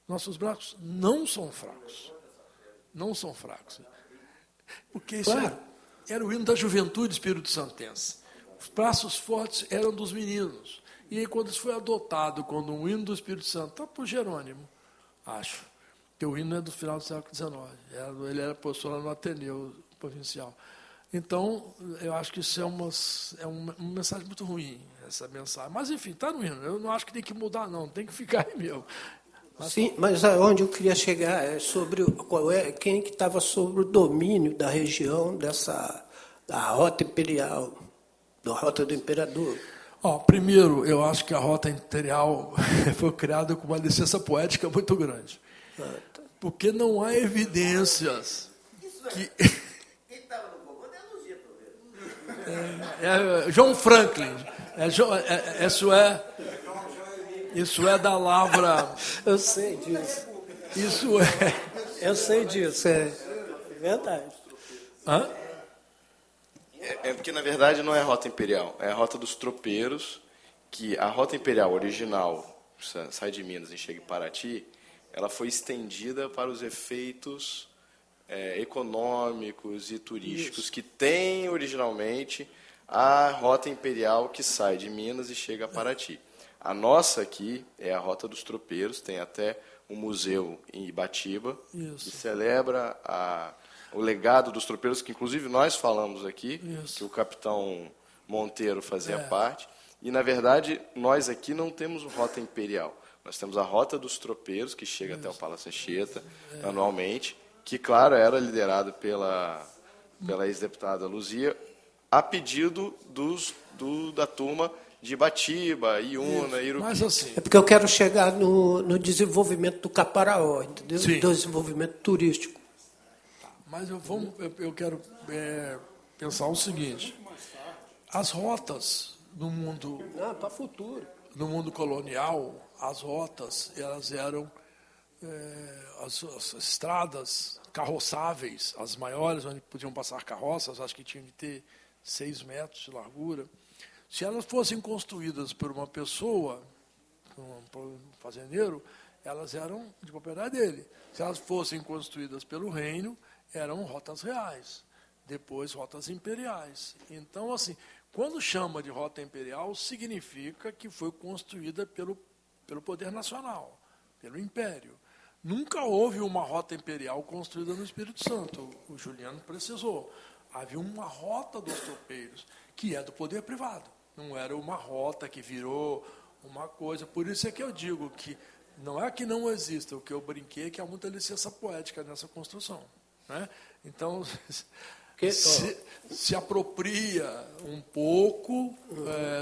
S2: Nossos braços não são fracos. Não são fracos. Porque isso era o hino da juventude espírito-santense. Os braços fortes eram dos meninos. E aí, quando isso foi adotado como um hino do Espírito Santo, está por Jerônimo, acho. Porque o hino é do final do século XIX. Ele era professor lá no Ateneu Provincial. Então, eu acho que isso é uma mensagem muito ruim, essa mensagem. Mas, enfim, está no hino. Eu não acho que tem que mudar, não. Tem que ficar aí mesmo.
S7: Sim, mas aonde eu queria chegar é sobre quem que estava sobre o domínio da região da Rota Imperial, da Rota do Imperador.
S2: Primeiro, eu acho que a Rota Imperial foi criada com uma licença poética muito grande. Porque não há evidências que...
S6: Quem estava no comando é a Luzia,
S2: João Franklin. Isso é da Lavra.
S7: Eu sei disso.
S2: Isso é.
S7: Eu sei disso, é verdade.
S2: Hã?
S1: É porque, na verdade, não é a Rota Imperial, é a Rota dos Tropeiros, que a Rota Imperial original, sai de Minas e chega em Paraty, ela foi estendida para os efeitos econômicos e turísticos que tem originalmente a Rota Imperial que sai de Minas e chega a Paraty. A nossa aqui é a Rota dos Tropeiros, tem até um museu em Ibatiba, que celebra o legado dos tropeiros, que inclusive nós falamos aqui, que o capitão Monteiro fazia parte. E, na verdade, nós aqui não temos Rota Imperial. Nós temos a Rota dos Tropeiros, que chega até o Palácio Anchieta anualmente, que, claro, era liderado pela ex-deputada Luzia, a pedido da turma de Ibatiba, Iuna, Irupi.
S2: Mas assim,
S7: É porque eu quero chegar no desenvolvimento do Caparaó, entendeu?
S2: Sim.
S7: Do desenvolvimento turístico.
S2: mas eu quero pensar o seguinte: as rotas no mundo
S7: Para o futuro.
S2: no mundo colonial, as rotas elas eram as estradas carroçáveis, as maiores, onde podiam passar carroças, acho que tinham que ter 6 metros de largura. Se elas fossem construídas por uma pessoa, por um fazendeiro, elas eram de propriedade dele. Se elas fossem construídas pelo reino, eram rotas reais. Depois, rotas imperiais. Então, assim, quando chama de rota imperial, significa que foi construída pelo poder nacional, pelo império. Nunca houve uma rota imperial construída no Espírito Santo. O Juliano precisou. Havia uma rota dos tropeiros, que é do poder privado. Não era uma rota que virou uma coisa. Por isso é que eu digo que não é que não exista. O que eu brinquei é que há muita licença poética nessa construção. Né? Então, se apropria um pouco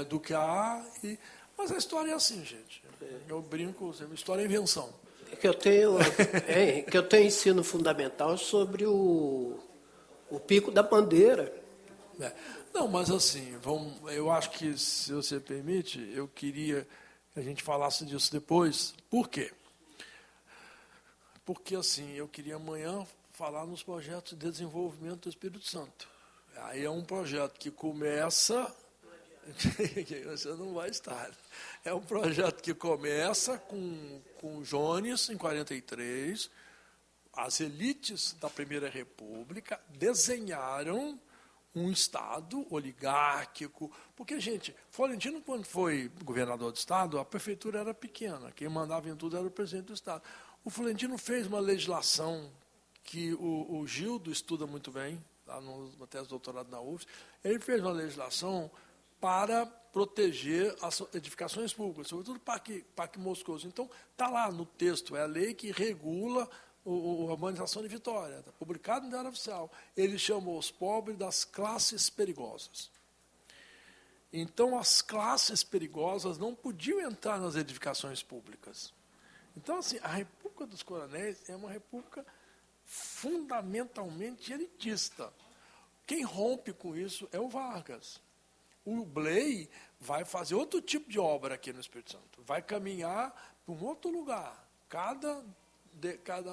S2: do que há. Mas a história é assim, gente. Eu brinco, a história é invenção.
S7: Que eu tenho ensino fundamental sobre o Pico da Bandeira.
S2: Não, mas assim, eu acho que, se você permite, eu queria que a gente falasse disso depois. Por quê? Porque, assim, eu queria amanhã falar nos projetos de desenvolvimento do Espírito Santo. Aí é um projeto que começa... Você não vai estar. É um projeto que começa com Jones, em 43. As elites da Primeira República desenharam um Estado oligárquico. Porque, gente, Florentino, quando foi governador do Estado, a prefeitura era pequena. Quem mandava em tudo era o presidente do Estado. O Florentino fez uma legislação que o Gildo estuda muito bem, lá na tese de doutorado na UFS. Ele fez uma legislação para proteger as edificações públicas, sobretudo Parque Moscoso. Então, está lá no texto, é a lei que regula a urbanização de Vitória, está publicado no Diário Oficial. Ele chamou os pobres das classes perigosas. Então, as classes perigosas não podiam entrar nas edificações públicas. Então, assim, a República dos Coronéis é uma república fundamentalmente elitista. Quem rompe com isso é o Vargas. O Blay vai fazer outro tipo de obra aqui no Espírito Santo. Vai caminhar para um outro lugar. Cada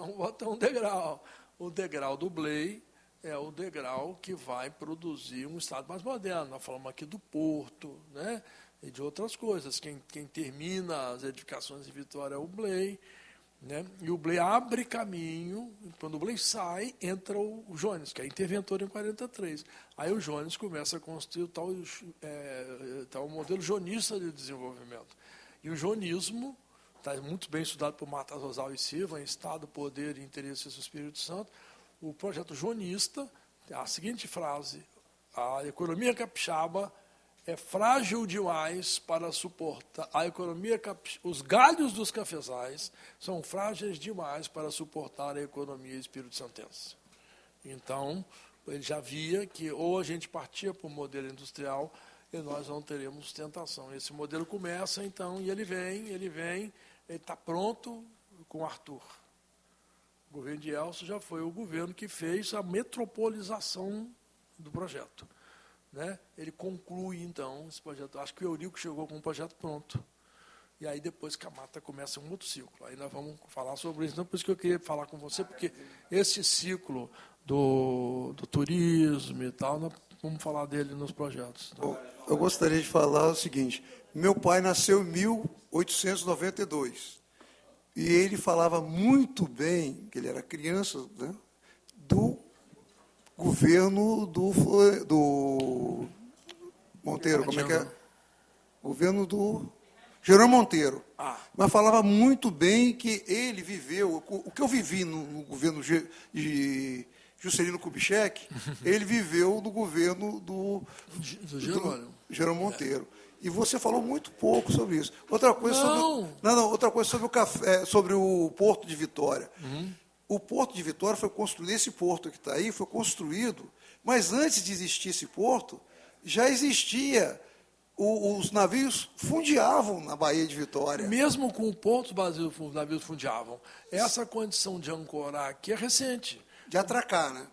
S2: um bota um degrau. O degrau do Blay é o degrau que vai produzir um Estado mais moderno. Nós falamos aqui do Porto, né? E de outras coisas. Quem termina as edificações de Vitória é o Blay. Né? E o Blay abre caminho, quando o Blay sai, entra o Jones, que é interventor em 43. Aí o Jones começa a construir o tal modelo jonista de desenvolvimento. E o jonismo está muito bem estudado por Marta Rosal e Silva, em Estado, Poder e Interesses do Espírito Santo, o projeto jonista, a seguinte frase: a economia capixaba é frágil demais para suportar os galhos dos cafezais são frágeis demais para suportar a economia espírito-santense. Então, ele já via que ou a gente partia para o modelo industrial e nós não teremos sustentação. Esse modelo começa, então, e ele está pronto com Arthur. O governo de Elcio já foi o governo que fez a metropolização do projeto. Né? Ele conclui, então, esse projeto. Acho que o Eurico chegou com um projeto pronto. E aí, depois que a mata começa um outro ciclo. Aí nós vamos falar sobre isso. Não, por isso que eu queria falar com você, porque esse ciclo do turismo e tal, nós vamos falar dele nos projetos.
S5: Bom, eu gostaria de falar o seguinte: meu pai nasceu em 1892 e ele falava muito bem, que ele era criança, né, do governo do Monteiro, como é que é? Governo do Jerônimo Monteiro. Mas falava muito bem que ele viveu, o que eu vivi no governo de Juscelino Kubitschek, ele viveu no governo do Jerônimo Monteiro. E você falou muito pouco sobre isso. Outra coisa outra coisa sobre o café, sobre o Porto de Vitória. O Porto de Vitória foi construído, esse porto que está aí foi construído, mas antes de existir esse porto, já existia, os navios fundeavam na Baía de Vitória.
S2: Mesmo com o porto, os navios fundeavam. Essa condição de ancorar aqui é recente.
S5: De atracar, né?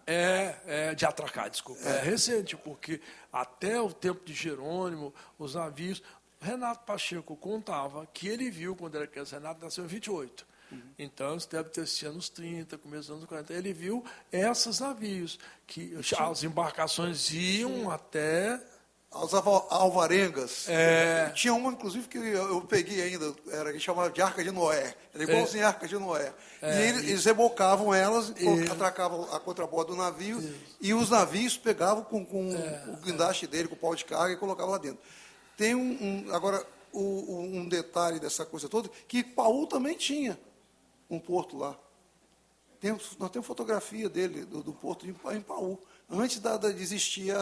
S2: De atracar, desculpa. É recente, porque até o tempo de Jerônimo, os navios... Renato Pacheco contava que ele viu, quando era criança, Renato nasceu em 28. Então, isso deve ter sido anos 30, começo dos anos 40. Ele viu esses navios, que as embarcações iam até...
S5: As alvarengas. Tinha uma, inclusive, que eu peguei ainda, que chamava de Arca de Noé. Era igualzinho a Arca de Noé. E eles rebocavam elas, atracavam a contraborda do navio, e os navios pegavam com o guindaste dele, com o pau de carga, e colocavam lá dentro. Tem agora, um detalhe dessa coisa toda, que Paú também tinha um porto lá. Nós temos fotografia dele, do porto em Paú, antes de existir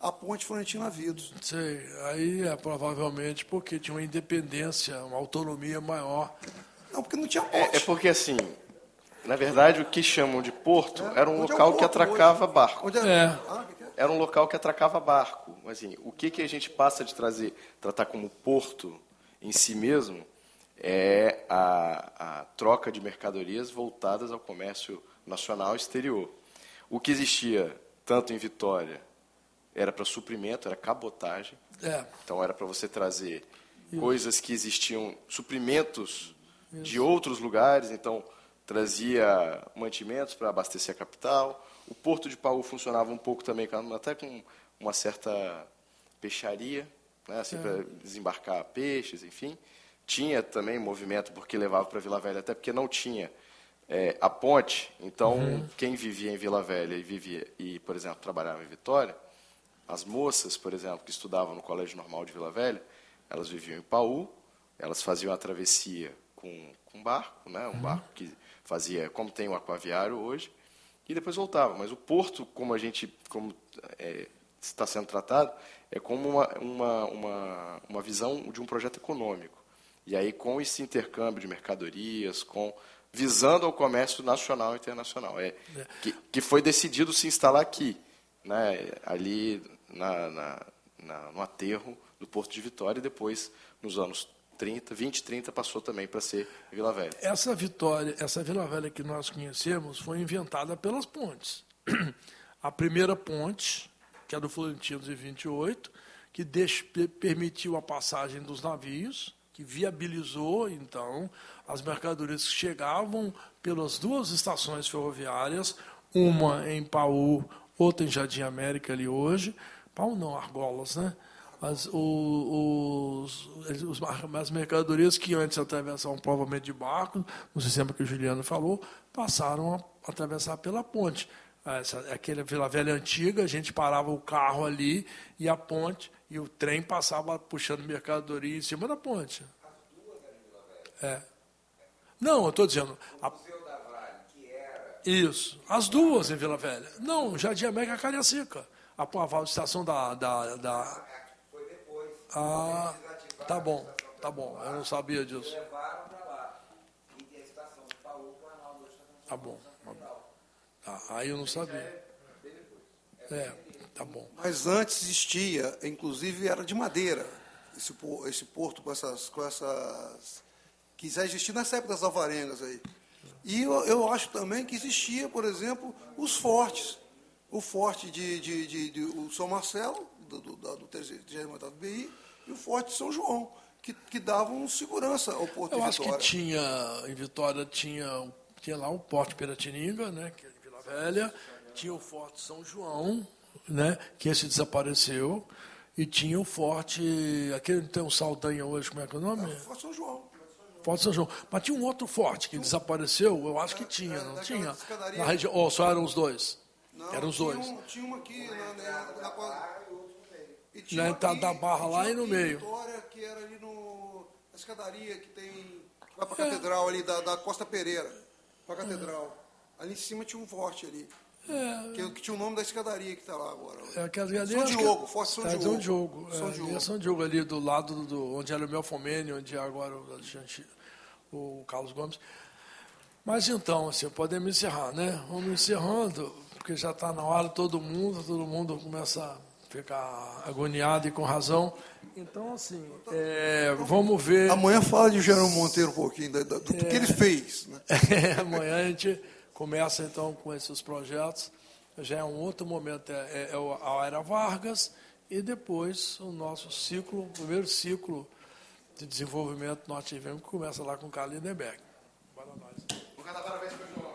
S5: a ponte Florentina Vidos.
S2: Sei, aí provavelmente porque tinha uma independência, uma autonomia maior.
S5: Não, porque não tinha ponte.
S1: É porque, assim, na verdade, o que chamam de porto era um local que atracava barco. Era um local que atracava barco. Assim, o que a gente passa de tratar como porto em si mesmo é a troca de mercadorias voltadas ao comércio nacional e exterior. O que existia tanto em Vitória era para suprimento, era cabotagem. Então era para você trazer coisas que existiam, suprimentos de outros lugares. Então trazia mantimentos para abastecer a capital. O Porto de Paú funcionava um pouco também, até com uma certa peixaria, né, assim, para desembarcar peixes, enfim. Tinha também movimento porque levava para Vila Velha, até porque não tinha a ponte. Então, quem vivia em Vila Velha e, por exemplo, trabalhava em Vitória, as moças, por exemplo, que estudavam no Colégio Normal de Vila Velha, elas viviam em Paú, elas faziam a travessia com um barco, né, um barco que fazia, como tem o aquaviário hoje, e depois voltava. Mas o porto, como está sendo tratado, é como uma visão de um projeto econômico. E aí, com esse intercâmbio de mercadorias, visando ao comércio nacional e internacional, que foi decidido se instalar aqui, né, ali no aterro do Porto de Vitória, e depois, nos anos 20 e 30, passou também para ser Vila Velha.
S2: Essa Vila Velha que nós conhecemos foi inventada pelas pontes. A primeira ponte, que é do Florentinos em 28, que permitiu a passagem dos navios, que viabilizou, então, as mercadorias que chegavam pelas duas estações ferroviárias, uma em Paú, outra em Jardim América ali hoje. Paú não, Argolas, né? As mercadorias que antes atravessavam provavelmente de barco, no sistema que o Juliano falou, passaram a atravessar pela ponte. Aquela Vila Velha antiga, a gente parava o carro ali e a ponte, e o trem passava puxando mercadoria em cima da ponte. Não, eu estou dizendo...
S3: O Museu da Vale, que era...
S2: Isso, as duas em Vila Velha. Não, Jardim América e Cariacica. A estação
S3: Foi depois.
S2: Ah, tá bom, eu não sabia disso.
S3: Levaram para lá. E a estação de Paulo Planalto hoje está
S2: Tá bom. Tá, aí eu não sabia. Tá bom.
S5: Mas antes existia, inclusive era de madeira, esse porto com essas que já existia nessa época das alvarengas aí. E eu acho também que existia, por exemplo, os fortes. O forte o São Marcelo, do 30º BI, e o forte de São João, que davam segurança ao porto de Vitória.
S2: Eu acho que em Vitória tinha lá o Porto Piratininga, né, que é de Vila Velha, tinha o Forte São João, né, que esse desapareceu, e tinha o Forte, aquele que tem um Saldanha hoje, como é que é o nome?
S5: Forte São João.
S2: Forte São João. Mas tinha um outro forte que desapareceu, eu acho que tinha, não tinha?
S5: Escadaria.
S2: Na região, ou só eram os dois?
S5: Não,
S2: eram os dois.
S5: Tinha uma aqui na e
S2: Na entrada da Barra lá e no meio.
S5: Vitória, que era ali na escadaria que vai para a catedral ali, da Costa Pereira, para a catedral. Ali em cima tinha um forte ali. Que tinha o nome da escadaria que está lá agora. São Diogo, Forte São Diogo.
S2: São Diogo.
S5: São Diogo.
S2: São Diogo ali do lado onde era o Melfomene, onde é agora o Carlos Gomes. Mas então, assim, podemos encerrar, né? Vamos encerrando, porque já está na hora, todo mundo começa a ficar agoniado e com razão. Então, assim, vamos ver...
S5: Amanhã fala de Geraldo Monteiro um pouquinho, do que ele fez. Né?
S2: Amanhã a gente começa, então, com esses projetos. Já é um outro momento, a Era Vargas, e depois o nosso ciclo, o primeiro ciclo de desenvolvimento nós tivemos, que começa lá com Carlos Lindenberg. Bora nós.
S1: Vou cantar parabéns para o João.